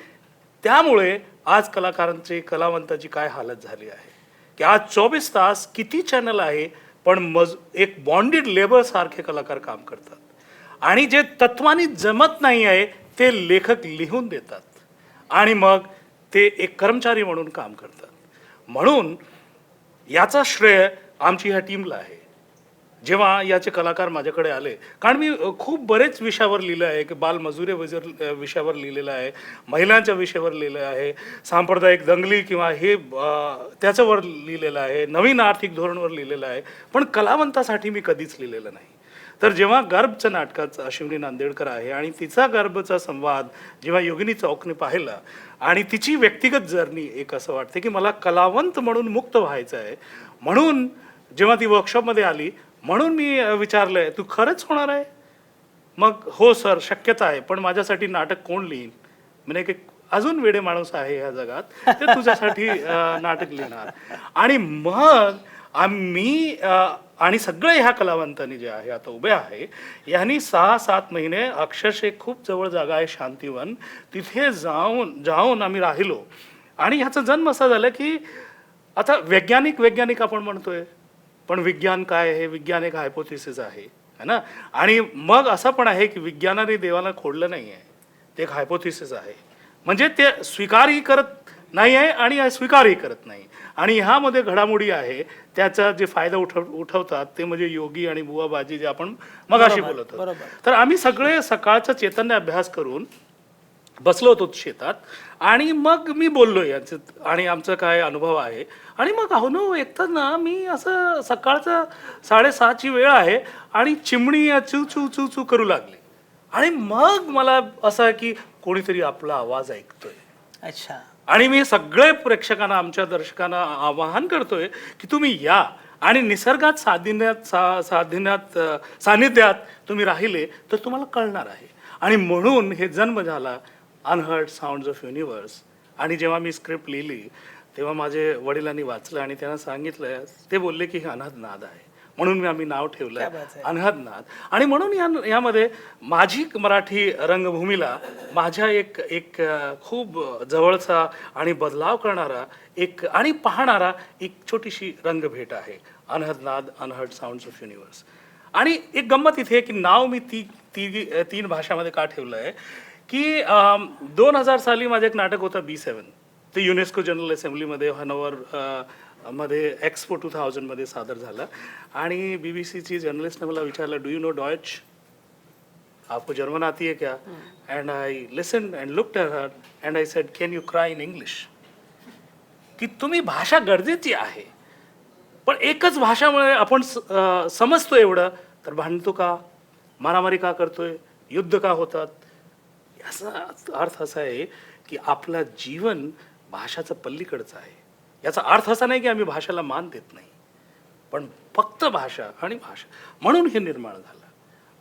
त्यामुळे आज कलाकारांची, कलावंताची काय हालत झाली आहे की आज 24 तास किती चॅनल आहे पण एक बॉन्डेड लेबर सारखे कलाकार काम करतात. आणि जे तत्वानी जमत नाही आहे ते लेखक लिहून देतात आणि मग ते एक कर्मचारी म्हणून काम करतात. म्हणून याचा श्रेय आमची ह्या टीमला आहे. जेव्हा याचे कलाकार माझ्याकडे आले, कारण मी खूप बरेच विषयावर लिहिलं आहे की बालमजुरी विषयावर लिहिलेलं आहे, महिलांच्या विषयावर लिहिलं आहे, सांप्रदायिक दंगली किंवा हे त्याच्यावर लिहिलेलं आहे, नवीन आर्थिक धोरणवर लिहिलेलं आहे, पण कलावंतासाठी मी कधीच लिहिलेलं नाही. तर जेव्हा गर्भचं नाटकाचं अश्विनी नांदेडकर आहे आणि तिचा गर्भचा संवाद जेव्हा योगिनी चौकने पाहिला आणि तिची व्यक्तिगत जर्नी एक असं वाटते की मला कलावंत म्हणून मुक्त व्हायचं आहे. म्हणून जेव्हा ती वर्कशॉपमध्ये आली म्हणून मी विचारलंय तू खरंच होणार आहे? मग हो सर शक्यता आहे, पण माझ्यासाठी नाटक कोण लिहीन? म्हणजे की अजून वेडे माणूस आहे ह्या जगात, ते तुझ्यासाठी नाटक लिहिणार. आणि मग आम्ही आणि सगळे ह्या कलावंतांनी जे आहे आता उभे आहे यांनी 6-7 महिने अक्षरशः खूप जवळ जागा आहे शांतीवन, तिथे जाऊन आम्ही राहिलो. आणि ह्याचा जन्म असा झाला की आता वैज्ञानिक आपण म्हणतोय, पण विज्ञान काय आहे? विज्ञान एक हायपोथेसिस आहे, है ना. आणि मग असं पण आहे की विज्ञानाने देवाला खोडलं नाही आहे, ते एक हायपोथेसिस आहे. म्हणजे ते स्वीकारही करत नाही आहे आणि अस्वीकारही करत नाही. आणि ह्यामध्ये घडामोडी आहे त्याचा जे फायदा उठवतात ते म्हणजे योगी आणि बुवाबाजी जे आपण मगाशी बोलत होतो. तर आम्ही सगळे सकाळचा चैतन्य अभ्यास करून बसलो होतो शेतात आणि मग मी बोललो यांचं आणि आमचं काय अनुभव आहे. आणि मग अहो एकतर ना मी असं सकाळचं 7:30ची वेळ आहे आणि चिमणी चू चू चू चू करू लागली आणि मग मला असं की कोणीतरी आपला आवाज ऐकतोय. अच्छा. आणि मी सगळे प्रेक्षकांना आमच्या दर्शकांना आवाहन करतोय की तुम्ही या आणि निसर्गात सानिध्यात तुम्ही राहिले तर तुम्हाला कळणार आहे. आणि म्हणून हे जन्म झाला अनहर्ड साऊंड्स ऑफ युनिवर्स. आणि जेव्हा मी स्क्रिप्ट लिहिली तेव्हा माझे वडिलांनी वाचलं आणि त्यांना सांगितलं, ते बोलले की हे अनहद नाद आहे, म्हणून आम्ही नाव ठेवलं अनहद नाद. आणि म्हणून यामध्ये माझी मराठी रंगभूमीला माझ्या एक खूप जवळचा आणि बदलाव करणारा एक आणि पाहणारा एक छोटीशी रंगभेट आहे, अनहद नाद, अनहर्ड साऊंड्स ऑफ युनिवर्स. आणि एक गंमत इथे की नाव मी तीन भाषामध्ये का ठेवलं आहे की 2000 साली माझं एक नाटक होतं B7, ते युनेस्को जनरल असेंब्लीमध्ये हनोवर मध्ये एक्सपो 2000 मध्ये सादर झालं. आणि BBCची जर्नलिस्टने मला विचारलं, डू यू नो डॉयच, आपको जर्मन आती है क्या? And I listen and looked at her and I said, can you cry in English? की तुम्ही भाषा गरजेची आहे, पण एकच भाषामुळे आपण समजतो एवढं तर भांडतो का, मारामारी का करतोय, युद्ध का होतात. याचा अर्थ असा आहे की आपलं जीवन भाषाचं पलीकडचं आहे. याचा अर्थ असा नाही की आम्ही भाषेला मान देत नाही, पण फक्त भाषा आणि भाषा म्हणून हे निर्माण झालं.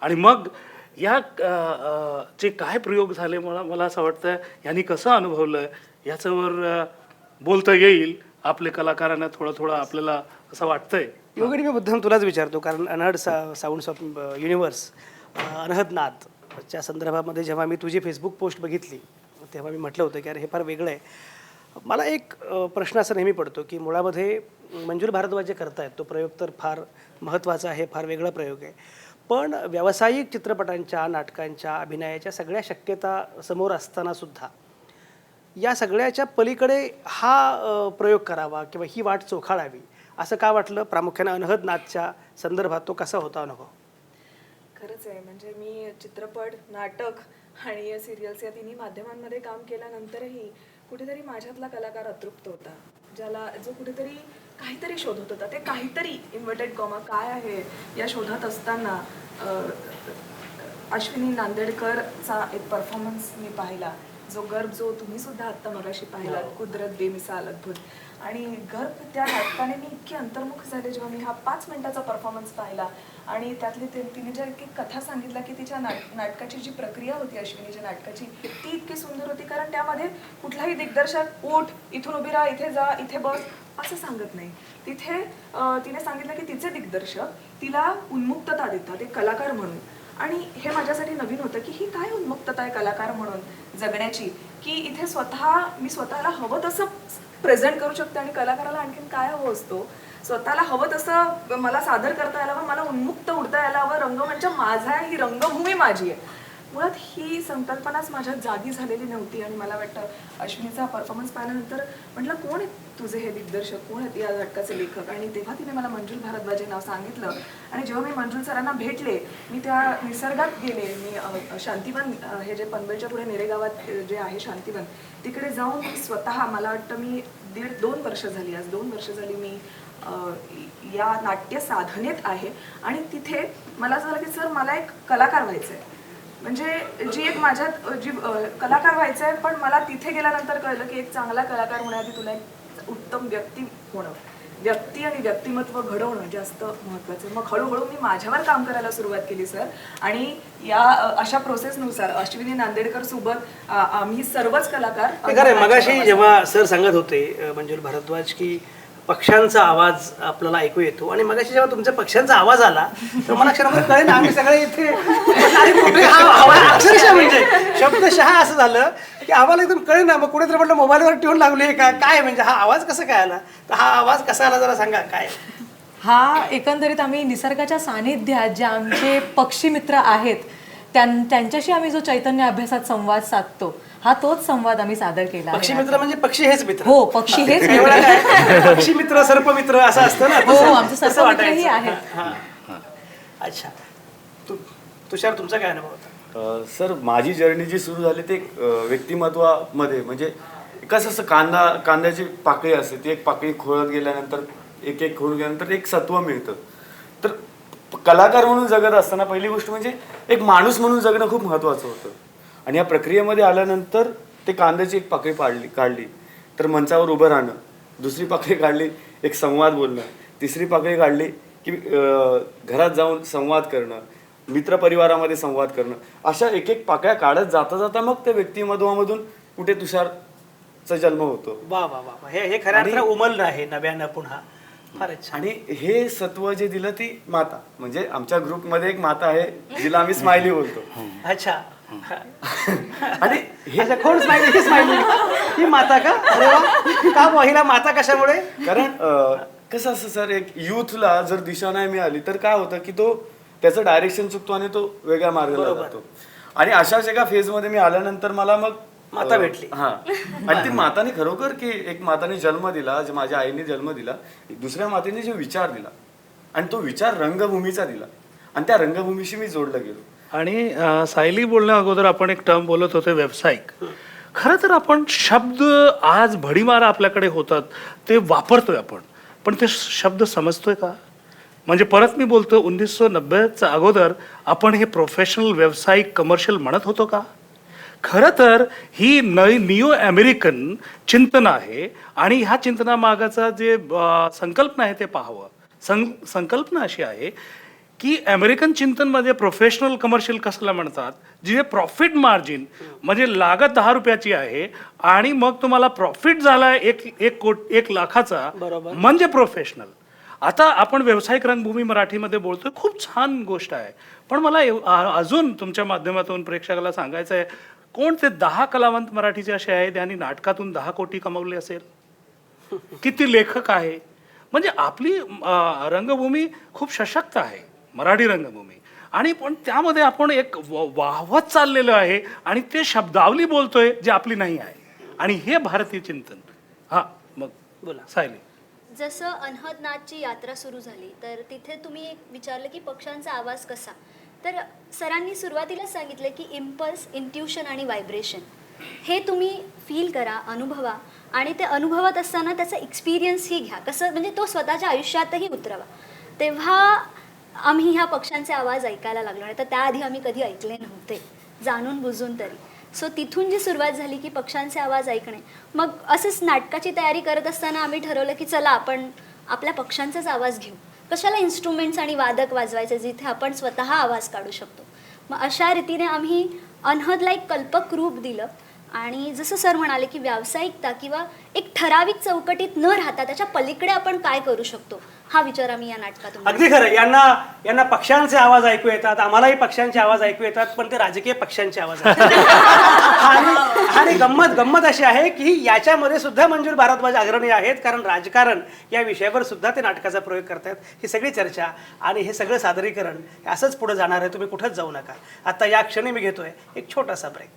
आणि मग या जे काय प्रयोग झाले मला असं वाटतं यांनी कसं अनुभवलं याच्यावर बोलता येईल आपले कलाकारांना थोडं आपल्याला असं वाटतंय. योगिनी, मी मुद्दाम तुलाच विचारतो कारण अनहर्ड साऊंड्स ऑफ युनिवर्स, अनहद नादच्या संदर्भामध्ये जेव्हा मी तुझी फेसबुक पोस्ट बघितली तेव्हा मी म्हटलं होतं की अरे हे फार वेगळं आहे. मला एक प्रश्न असा नेहमी पडतो की मुळामध्ये मंजुल भारद्वाज जे करतायत तो प्रयोग तर फार महत्त्वाचा आहे, फार वेगळा प्रयोग आहे. पण व्यावसायिक चित्रपटांच्या, नाटकांच्या, अभिनयाच्या सगळ्या शक्यता समोर असतानासुद्धा या सगळ्याच्या पलीकडे हा प्रयोग करावा किंवा ही वाट चोखाळावी असं का वाटलं? प्रामुख्याने अनहद नादच्या संदर्भात तो कसा होता अनुभव? खरंच आहे, म्हणजे मी चित्रपट, नाटक आणि सिरियल्स या तिन्ही माध्यमांमध्ये काम केल्यानंतरही कुठेतरी माझ्यातला कलाकार अतृप्त होता, जो कुठेतरी काहीतरी शोधत होता. ते काहीतरी इन्व्हर्टेड कॉमा काय आहे या शोधात असताना अश्विनी नांदेडकरचा एक परफॉर्मन्स मी पाहिला, जो गर्भ, जो तुम्ही सुद्धा आत्ता मगाशी पाहिलात, कुदरत बेमिसाल अद्भुत. आणि गर्भ त्या नाटकाने मी इतकी अंतर्मुख झाले जेव्हा मी हा 5 मिनिटाचा परफॉर्मन्स पाहिला. आणि त्यातली तिने ज्या एक कथा सांगितला की तिच्या नाटकाची जी प्रक्रिया होती अश्विनीच्या नाटकाची ती इतकी सुंदर होती, कारण त्यामध्ये कुठलाही दिग्दर्शक उठ, इथून उभी राहा, इथे जा, इथे बस असं सांगत नाही. तिथे तिने सांगितलं की तिचे दिग्दर्शक तिला उन्मुक्तता देतात एक कलाकार म्हणून. आणि हे माझ्यासाठी नवीन होतं की ही काय उन्मुक्तता आहे कलाकार म्हणून जगण्याची, की इथे मी स्वतःला हवं तसं प्रेझेंट करू शकते. आणि कलाकाराला आणखीन काय हवं असतो, स्वतःला हवं तसं मला सादर करता यायला हवं, मला उन्मुक्त उडता यायला हवं. रंगमंच माझा आहे, ही रंगभूमी माझी आहे. मुळात ही संकल्पनाच माझ्यात जागी झालेली नव्हती. आणि मला वाटतं अश्विनीचा परफॉर्मन्स पाहिल्यानंतर म्हटलं, कोण आहेत तुझे हे दिग्दर्शक, कोण आहेत या नाटकाचे लेखक? आणि तेव्हा तिने मला मंजुल भारद्वाज हे नाव सांगितलं. आणि जेव्हा मी मंजुल सरांना भेटले, मी त्या निसर्गात गेले, मी शांतिवन, हे जे पनवेलच्या पुढे नेरे गावात जे आहे शांतिवन, तिकडे जाऊन स्वतः, मला वाटतं मी 2 वर्ष झाली, आज 2 वर्ष झाली मी या नाट्य साधनेत आहे. आणि तिथे मला असं झालं की सर मला एक कलाकार व्हायचं आहे, म्हणजे जी एक माझ्यात जी कलाकार व्हायचं आहे. पण मला तिथे गेल्यानंतर कळलं की एक चांगला कलाकार होण्याआधी तुला एक उत्तम व्यक्ती होणं, व्यक्ती आणि व्यक्तिमत्व घडवणं जास्त महत्त्वाचं. मग हळूहळू मी माझ्यावर काम करायला सुरुवात केली सर. आणि या अशा प्रोसेसनुसार अश्विनी नांदेडकर सोबत आम्ही सर्वच कलाकार. मगाशी जेव्हा सर सांगत होते मंजुल भारद्वाज की पक्ष्यांचा आवाज आपल्याला ऐकू येतो, आणि मगाशी जेव्हा तुमच्या पक्ष्यांचा आवाज आला तर मला क्षणामध्ये कळेल आम्ही सगळे इथे अक्षरशः म्हणजे शब्दशः असं झालं की आम्हाला एकदम कळेल ना. मग कुठेतरी म्हटलं मोबाईलवर ट्यून लागली आहे का काय, म्हणजे हा आवाज कसा काय आला, तर हा आवाज कसा आला जरा सांगा काय. हा एकंदरीत आम्ही निसर्गाच्या सानिध्यात जे आमचे पक्षी मित्र आहेत त्यांच्याशी आम्ही जो चैतन्य अभ्यासात संवाद साधतो, हा तोच संवाद आम्ही सादर केला. पक्षी मित्र म्हणजे पक्षी हेच मित्र? हो, पक्षी हेच पक्षी मित्र, सर्पमित्र असं असतं ना. हो, आमचे सर्पमित्रही आहेत. अच्छा, तुषार तुमचा काय अनुभव होता? सर माझी जर्नी जी सुरू झाली ते व्यक्तिमत्वामध्ये, म्हणजे कसं असं कांद्याची पाकळी असते, ती एक पाकळी खोळत गेल्यानंतर एक खोळून गेल्यानंतर एक सत्व मिळतं. तर कलाकार म्हणून जगत असताना पहिली गोष्ट म्हणजे एक माणूस म्हणून जगणं खूप महत्त्वाचं होतं. आणि या प्रक्रियेमध्ये आल्यानंतर ते कांद्याची एक पाकळी काढली तर मंचावर उभं राहणं, दुसरी पाकळी काढली एक संवाद बोलणं, तिसरी पाकळी काढली की घरात जाऊन संवाद करणं, मित्रपरिवारामध्ये संवाद करणं, अशा एक एक पाकळ्या काढत जाता जाता मग त्या व्यक्तिमत्वामधून कुठे तुषारचा जन्म होतो. वा वा वा, हे खऱ्या अर्थानं उमलणं आहे नव्यानं पुन्हा. फारच छान. आणि हे सत्व जे दिलं ती माता, म्हणजे आमच्या ग्रुपमध्ये एक माता आहे जिला आम्ही स्माइली बोलतो. अच्छा. आणि अच्छा, कोण स्माइली? स्माइली ही माता का? अरे वा, का बुवा, हिला माता कशामुळे? कारण कसं असतं सर, एक युथला जर दिशा नाही मिळाली तर काय होतं की तो त्याचं डायरेक्शन चुकतो आणि तो वेगळ्या मार्गाला जातो. आणि अशाच एका फेजमध्ये मी आल्यानंतर मला मग माता भेटली. हा, आणि ती माताने खरोखर की एक माताने जन्म दिला, जे माझ्या आईने जन्म दिला, दुसऱ्या मातेने जो विचार दिला आणि तो विचार रंगभूमीचा दिला आणि त्या रंगभूमीशी मी जोडला गेलो. आणि सायली बोलण्या अगोदर आपण एक टर्म बोलत होते व्यावसायिक. खरं तर आपण शब्द आज भडीमारा आपल्याकडे होतात ते वापरतोय आपण, पण ते शब्द समजतोय का? म्हणजे परत मी बोलतो 1990च्या अगोदर आपण हे प्रोफेशनल व्यावसायिक कमर्शियल म्हणत होतो का? खरं तर ही निओ अमेरिकन चिंतन आहे आणि ह्या चिंतनामागाचा जे संकल्पना आहे ते पाहावं. संकल्पना अशी आहे की अमेरिकन चिंतनमध्ये प्रोफेशनल कमर्शियल कशाला म्हणतात, जे प्रॉफिट मार्जिन म्हणजे लागत 10 रुपयाची आहे आणि मग तुम्हाला प्रॉफिट झाला 1 लाखाचा, म्हणजे प्रोफेशनल. आता आपण व्यावसायिक रंगभूमी मराठीमध्ये बोलतोय, खूप छान गोष्ट आहे, पण मला अजून तुमच्या माध्यमातून प्रेक्षकाला सांगायचं आहे, कोण ते 10 कलावंत मराठीचे असे आहेत त्यांनी नाटकातून 10 कोटी कमवले असेल? किती लेखक आहे? म्हणजे आपली रंगभूमी खूप सशक्त आहे, मराठी रंगभूमी, आणि पण त्यामध्ये आपण एक वाहवत चाललेलो आहे आणि ते शब्दावली बोलतोय जे आपली नाही आहे, आणि हे भारतीय चिंतन. हा, मग बोला सायली. जसं अनहद नाथची यात्रा सुरू झाली तर तिथे तुम्ही एक विचारलं की पक्ष्यांचा आवाज कसा, तर सरांनी सुरुवातीलाच सांगितलं की इम्पल्स, इंट्युशन आणि व्हायब्रेशन हे तुम्ही फील करा, अनुभवा, आणि ते अनुभवत असताना त्याचा एक्सपिरियन्सही घ्या, कसं म्हणजे तो स्वतःच्या आयुष्यातही उतरवा. तेव्हा आम्ही ह्या पक्ष्यांचे आवाज ऐकायला लागलो, नाही तर त्याआधी आम्ही कधी ऐकले नव्हते, जाणून बुजून तरी. सो तिथून जी सुरुवात झाली की पक्ष्यांचे आवाज ऐकणे. मग असंच नाटकाची तयारी करत असताना आम्ही ठरवलं की चला आपण आपल्या पक्ष्यांचाच आवाज घेऊ, कशाला इन्स्ट्रुमेंट्स आणि वादक वाजवायचे जिथे आपण स्वतः आवाज काढू शकतो. मग अशा रीतीने आम्ही अनहदला एक कल्पक रूप दिलं. आणि जसं सर म्हणाले की व्यावसायिकता किंवा एक ठराविक चौकटीत न राहता त्याच्या पलीकडे आपण काय करू शकतो, हा विचार आम्ही या नाटकातून. अगदी खरं. यांना पक्ष्यांचे आवाज ऐकू येतात, आम्हालाही पक्ष्यांचे आवाज ऐकू येतात, पण ते राजकीय पक्ष्यांचे आवाज आणि गंमत अशी आहे की याच्यामध्ये सुद्धा मंजूर भारद्वाज अग्रणी आहेत, कारण राजकारण या विषयावर सुद्धा ते नाटकाचा प्रयोग करतात. ही सगळी चर्चा आणि हे सगळं सादरीकरण असंच पुढे जाणार आहे, तुम्ही कुठंच जाऊ नका. आता या क्षणी मी घेतोय एक छोटासा ब्रेक.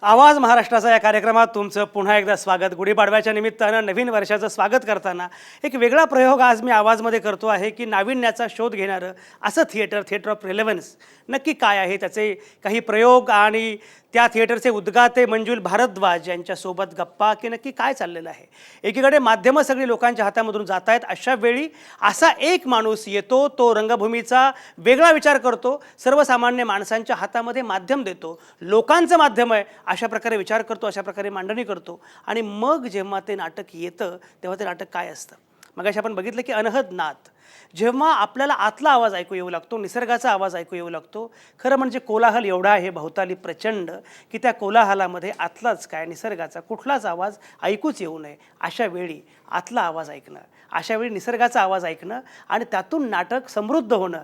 आवाज महाराष्ट्राचा या कार्यक्रमात तुमचं पुन्हा एकदा स्वागत. गुढीपाडव्याच्या निमित्तानं नवीन वर्षाचं स्वागत करताना एक वेगळा प्रयोग आज मी आवाजमध्ये करतो आहे की नाविन्याचा शोध घेणारं असं थिएटर ऑफ रेलेव्हन्स नक्की काय आहे, त्याचे काही प्रयोग आणि त्या थिएटरचे उद्गाते मंजुल भारद्वाज यांच्यासोबत गप्पा की नक्की काय चाललेलं आहे. एकीकडे माध्यमं सगळी लोकांच्या हातामधून जात आहेत, अशा वेळी असा एक माणूस येतो, तो रंगभूमीचा वेगळा विचार करतो, सर्वसामान्य माणसांच्या हातामध्ये माध्यम देतो, लोकांचं माध्यम आहे अशा प्रकारे विचार करतो, अशा प्रकारे मांडणी करतो, आणि मग जेव्हा ते नाटक येतं तेव्हा ते नाटक काय असतं. मगाशी आपण बघितलं की अनहद नाथ, जेव्हा आपल्याला आतला आवाज ऐकू येऊ लागतो, निसर्गाचा आवाज ऐकू येऊ लागतो, खरं म्हणजे कोलाहल एवढा आहे भोवताली प्रचंड की त्या कोलाहलामध्ये आतलाच काय, निसर्गाचा कुठलाच आवाज ऐकूच येऊ नये. अशा वेळी आतला आवाज ऐकणं, अशा वेळी निसर्गाचा आवाज ऐकणं आणि त्यातून नाटक समृद्ध होणं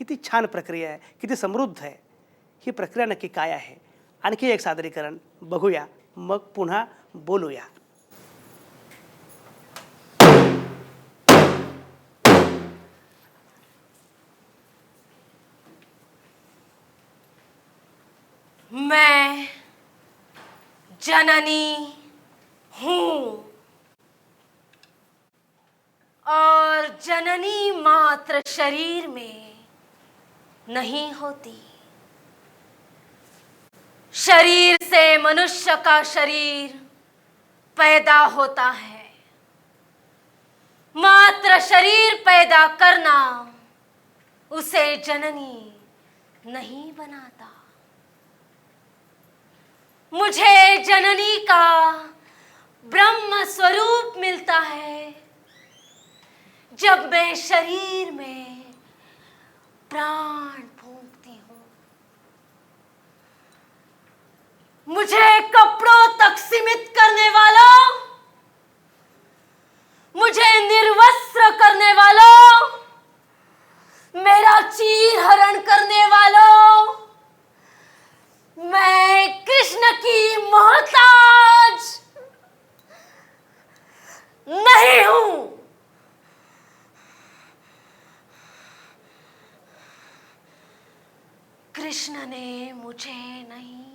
किती छान प्रक्रिया आहे, किती समृद्ध आहे. ही प्रक्रिया नक्की काय आहे, आणखी एक सादरीकरण बघूया, मग पुन्हा बोलूया. मैं जननी हूँ और जननी मात्र शरीर में नहीं होती. शरीर से मनुष्य का शरीर पैदा होता है. मात्र शरीर पैदा करना उसे जननी नहीं बनाता. मुझे जननी का ब्रह्म स्वरूप मिलता है जब मैं शरीर में प्राण फूंकती हूँ. मुझे कपड़ों तक सीमित करने वालों, मुझे निर्वस्त्र करने वालों, मेरा चीर हरण करने वालों, मैं कृष्ण की मोहताज नहीं हूं. कृष्ण ने मुझे नहीं,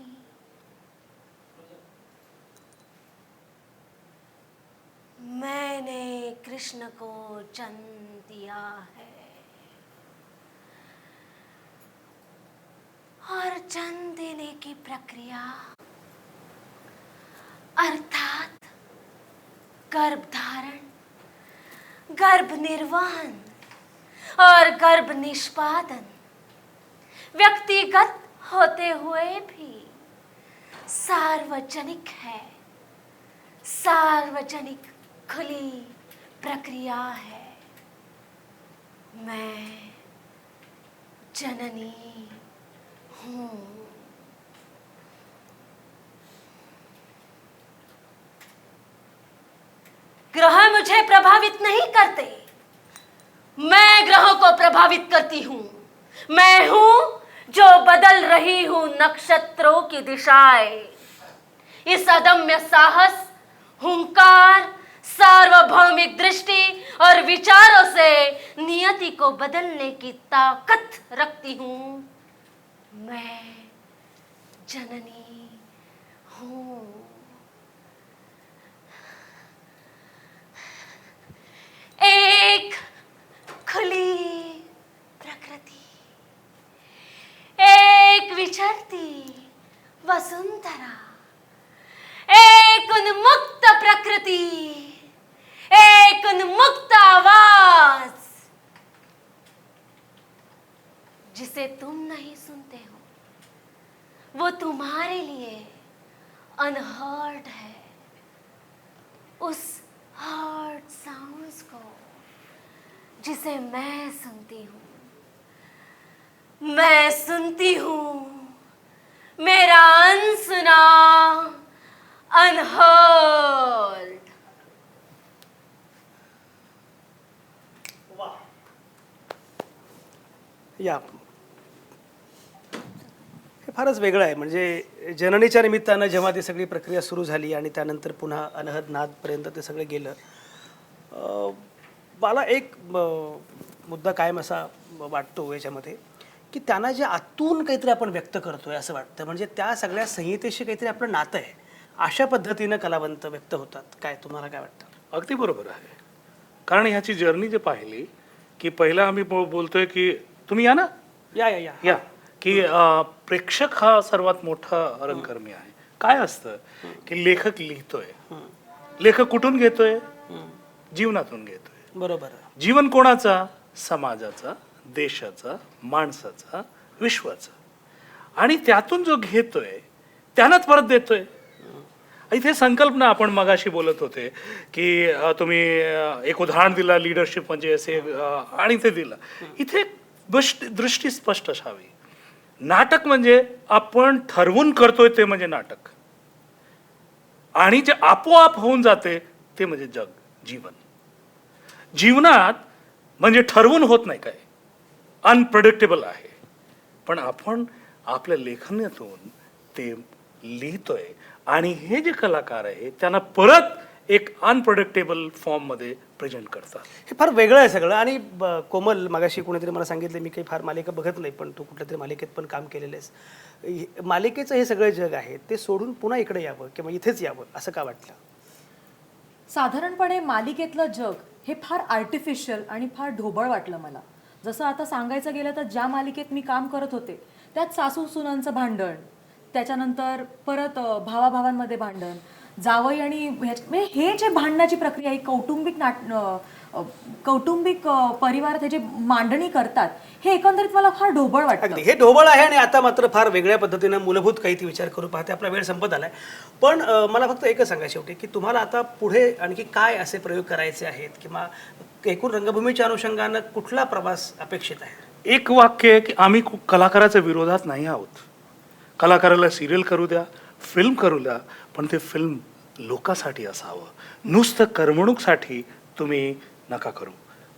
मैंने कृष्ण को जन्म दिया है. और जन्म देने की प्रक्रिया अर्थात गर्भधारण, गर्भ निर्वहन और गर्भ निष्पादन व्यक्तिगत होते हुए भी सार्वजनिक है. सार्वजनिक खुली प्रक्रिया है. मैं जननी हूँ. ग्रह मुझे प्रभावित नहीं करते, मैं ग्रहों को प्रभावित करती हूँ. मैं हूँ जो बदल रही हूँ नक्षत्रों की दिशाएं. इस अदम्य साहस, हुंकार, सार्वभौमिक दृष्टि और विचारों से नियति को बदलने की ताकत रखती हूँ. मैं जननी हूँ. एक खुली प्रकृति, एक विचरती वसुंधरा, एक उन्मुक्त प्रकृति, एक उन्मुक्त आवाज जिसे तुम नहीं सुनते हो. वो तुम्हारे लिए अनहर्ड है. उस हर्ड साउंड्स को जिसे मैं सुनती हूँ, मैं सुनती हूँ. मेरा अनसुना, अनहर्ड. या हे फारच वेगळं आहे. म्हणजे जननीच्या निमित्तानं जेव्हा ती सगळी प्रक्रिया सुरू झाली आणि त्यानंतर पुन्हा अनहद नादपर्यंत ते सगळं गेलं, मला एक मुद्दा कायम असा वाटतो याच्यामध्ये की त्यांना जे आतून काहीतरी आपण व्यक्त करतोय असं वाटतं. म्हणजे त्या सगळ्या संहितेशी काहीतरी आपलं नातं आहे, अशा पद्धतीनं कलावंत व्यक्त होतात. काय तुम्हाला काय वाटतं? अगदी बरोबर आहे. कारण ह्याची जर्नी जे पाहिली की पहिला आम्ही बोलतोय की तुम्ही या ना, या या या या की प्रेक्षक हा सर्वात मोठा रंगकर्मी आहे. काय असतं की लेखक लिहितोय, लेखक कुठून घेतोय? जीवनातून घेतोय. बरोबर. जीवन कोणाचा? समाजाचा, देशाचा, माणसाचा, विश्वाचा. आणि त्यातून जो घेतोय त्यानंच परत देतोय. इथे संकल्पना आपण मगाशी बोलत होते की तुम्ही एक उदाहरण दिला लीडरशिप म्हणजे असे आणि ते दिलं. इथे दृष्टी स्पष्ट असावी. नाटक म्हणजे आपण ठरवून करतोय ते म्हणजे नाटक, आणि जे आपोआप होऊन जाते ते म्हणजे जग, जीवन. जीवनात म्हणजे ठरवून होत नाही, काय अनप्रेडिक्टेबल आहे. पण आपण आपल्या लेखनातून ते लिहितोय आणि हे जे कलाकार आहे त्यांना परत एक अनप्रोडक्टेबल फॉर्ममध्ये प्रेझेंट करतात. हे फार वेगळं आहे सगळं. आणि कोमल, मगाशी कोणीतरी मला सांगितलं, मी काही फार मालिका बघत नाही, पण तू कुठल्या तरी मालिकेत पण काम केलेलं आहेस. मालिकेचं हे सगळं जग आहे ते सोडून पुन्हा इकडे यावं किंवा इथेच यावं असं का वाटलं? साधारणपणे मालिकेतलं जग हे फार आर्टिफिशियल आणि फार ढोबळ वाटलं मला. जसं आता सांगायचं गेलं तर ज्या मालिकेत मी काम करत होते त्यात सासू सुनांचं भांडण, त्याच्यानंतर परत भावाभावांमध्ये भांडण, जावई आणि म्हणजे हे जे भांडणाची प्रक्रिया ही कौटुंबिक परिवारात हे जे मांडणी करतात हे एकंदरीत मला फार ढोबळ वाटतं. अगदी हे ढोबळ आहे. आणि आता मात्र फार वेगळ्या पद्धतीनं मूलभूत काही ती विचार करू पाहते. आपला वेळ संपत आलाय, पण मला फक्त एकच सांगा शेवटी की तुम्हाला आता पुढे आणखी काय असे प्रयोग करायचे आहेत किंवा एकूण रंगभूमीच्या अनुषंगानं कुठला प्रवास अपेक्षित आहे? एक वाक्य आहे की आम्ही कलाकाराच्या विरोधात नाही आहोत. कलाकाराला सिरियल करू द्या, फिल्म करू द्या, पण ते फिल्म लोकांसाठी असावं. नुसतं करमणूकसाठी तुम्ही नका करू,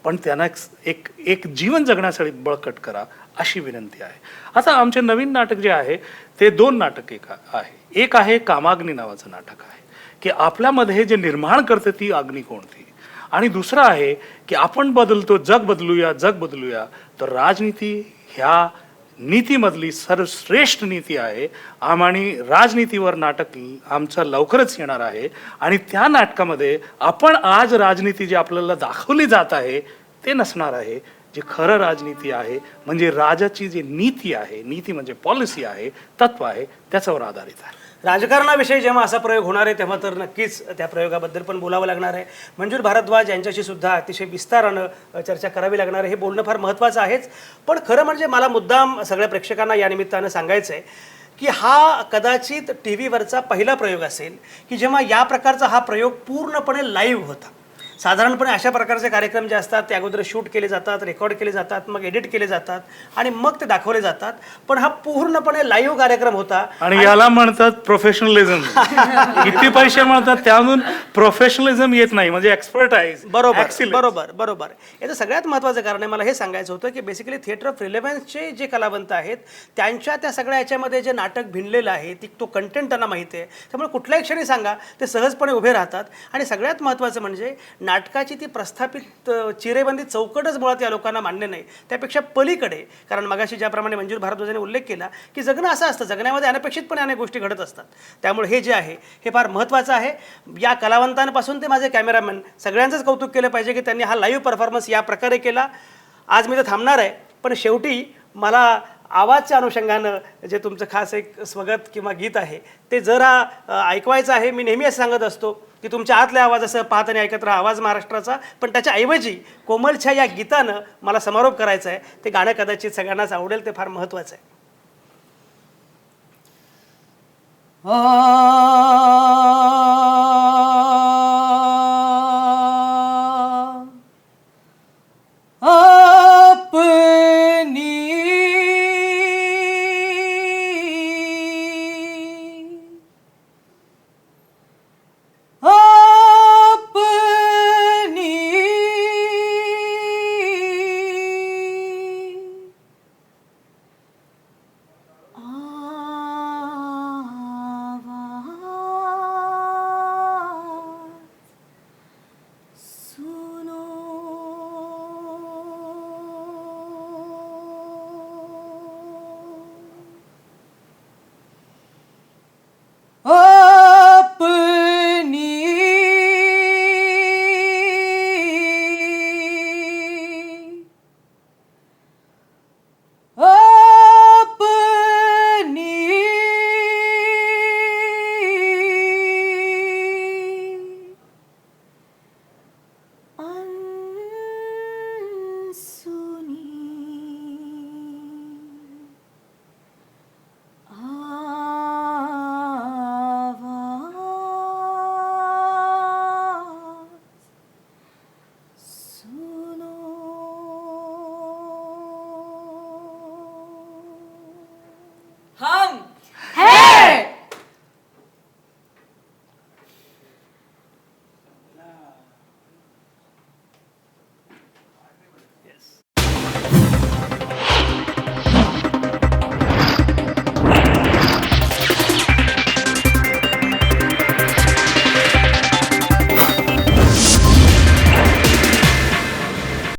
पण त्यांना एक जीवन जगण्यासाठी बळकट करा अशी विनंती आहे. आता आमचे नवीन नाटक जे आहे ते 2 नाटक आहे. एक आहे कामाग्नी नावाचं नाटक आहे की आपल्यामध्ये जे निर्माण करते ती अग्नी कोणती, आणि दुसरं आहे की आपण बदलतो, जग बदलूया. तर राजनीती ह्या नीतीमधली सर्वश्रेष्ठ नीती आहे. आणि राजनीतीवर नाटक आमचं लवकरच येणार आहे. आणि त्या नाटकामध्ये आपण आज राजनीती जी आपल्याला दाखवली जात आहे ते नसणार आहे. जी खरं राजनीती आहे म्हणजे राजाची जी नीती आहे, नीती म्हणजे पॉलिसी आहे, तत्व आहे, त्याच्यावर आधारित आहे. राजकारणाविषयी जेव्हा असा प्रयोग होणार आहे तेव्हा तर नक्कीच त्या प्रयोगाबद्दल पण बोलावं लागणार आहे. मंजूर भारद्वाज यांच्याशी सुद्धा अतिशय विस्तारानं चर्चा करावी लागणार आहे. हे बोलणं फार महत्त्वाचं आहेच. पण खरं म्हणजे मला मुद्दाम सगळ्या प्रेक्षकांना या निमित्तानं सांगायचं आहे की हा कदाचित टी व्हीवरचा पहिला प्रयोग असेल की जेव्हा या प्रकारचा हा प्रयोग पूर्णपणे लाईव्ह होता. साधारणपणे अशा प्रकारचे कार्यक्रम जे असतात ते अगोदर शूट केले जातात, रेकॉर्ड केले जातात, मग एडिट केले जातात आणि मग ते दाखवले जातात. पण हा पूर्णपणे लाईव्ह कार्यक्रम होता. आणि याला म्हणतात प्रोफेशनलिझम. किती पैसे म्हणतात त्यामधून प्रोफेशनलिझम येत नाही, म्हणजे एक्सपर्टाईज. बरोबर. याचं सगळ्यात महत्त्वाचं कारण आहे, मला हे सांगायचं होतं की बेसिकली थिएटर ऑफ रिलेव्हन्सचे जे कलावंत आहेत त्यांच्या त्या सगळ्या याच्यामध्ये जे नाटक भिनलेलं आहे तो कंटेंट त्यांना माहिती आहे. त्यामुळे कुठल्याही क्षणी सांगा ते सहजपणे उभे राहतात. आणि सगळ्यात महत्त्वाचं म्हणजे नाटकाची ती प्रस्थापित चिरेबंदी चौकटच मुळात या लोकांना मान्य नाही, त्यापेक्षा पलीकडे. कारण मगाशी ज्याप्रमाणे मंजूर भारद्वाजांनी उल्लेख केला की जगणं असं असतं, जगण्यामध्ये अनपेक्षितपणे अनेक गोष्टी घडत असतात. त्यामुळे हे जे आहे हे फार महत्त्वाचं आहे. या कलावंतांपासून ते माझे कॅमेरामॅन सगळ्यांचंच कौतुक केलं पाहिजे की त्यांनी हा लाईव्ह परफॉर्मन्स या प्रकारे केला. आज मी तर थांबणार आहे, पण शेवटी मला आवाजच्या अनुषंगानं जे तुमचं खास एक स्वगत किंवा गीत आहे ते जरा ऐकवायचं आहे. मी नेहमी असं सांगत असतो की तुमच्या आतल्या आवाज असं पाहत आणि ऐकत राहा, आवाज महाराष्ट्राचा. पण त्याच्याऐवजी कोमलच्या या गीतानं मला समारोप करायचा आहे. ते गाणं कदाचित सगळ्यांनाच आवडेल, ते फार महत्त्वाचं आहे.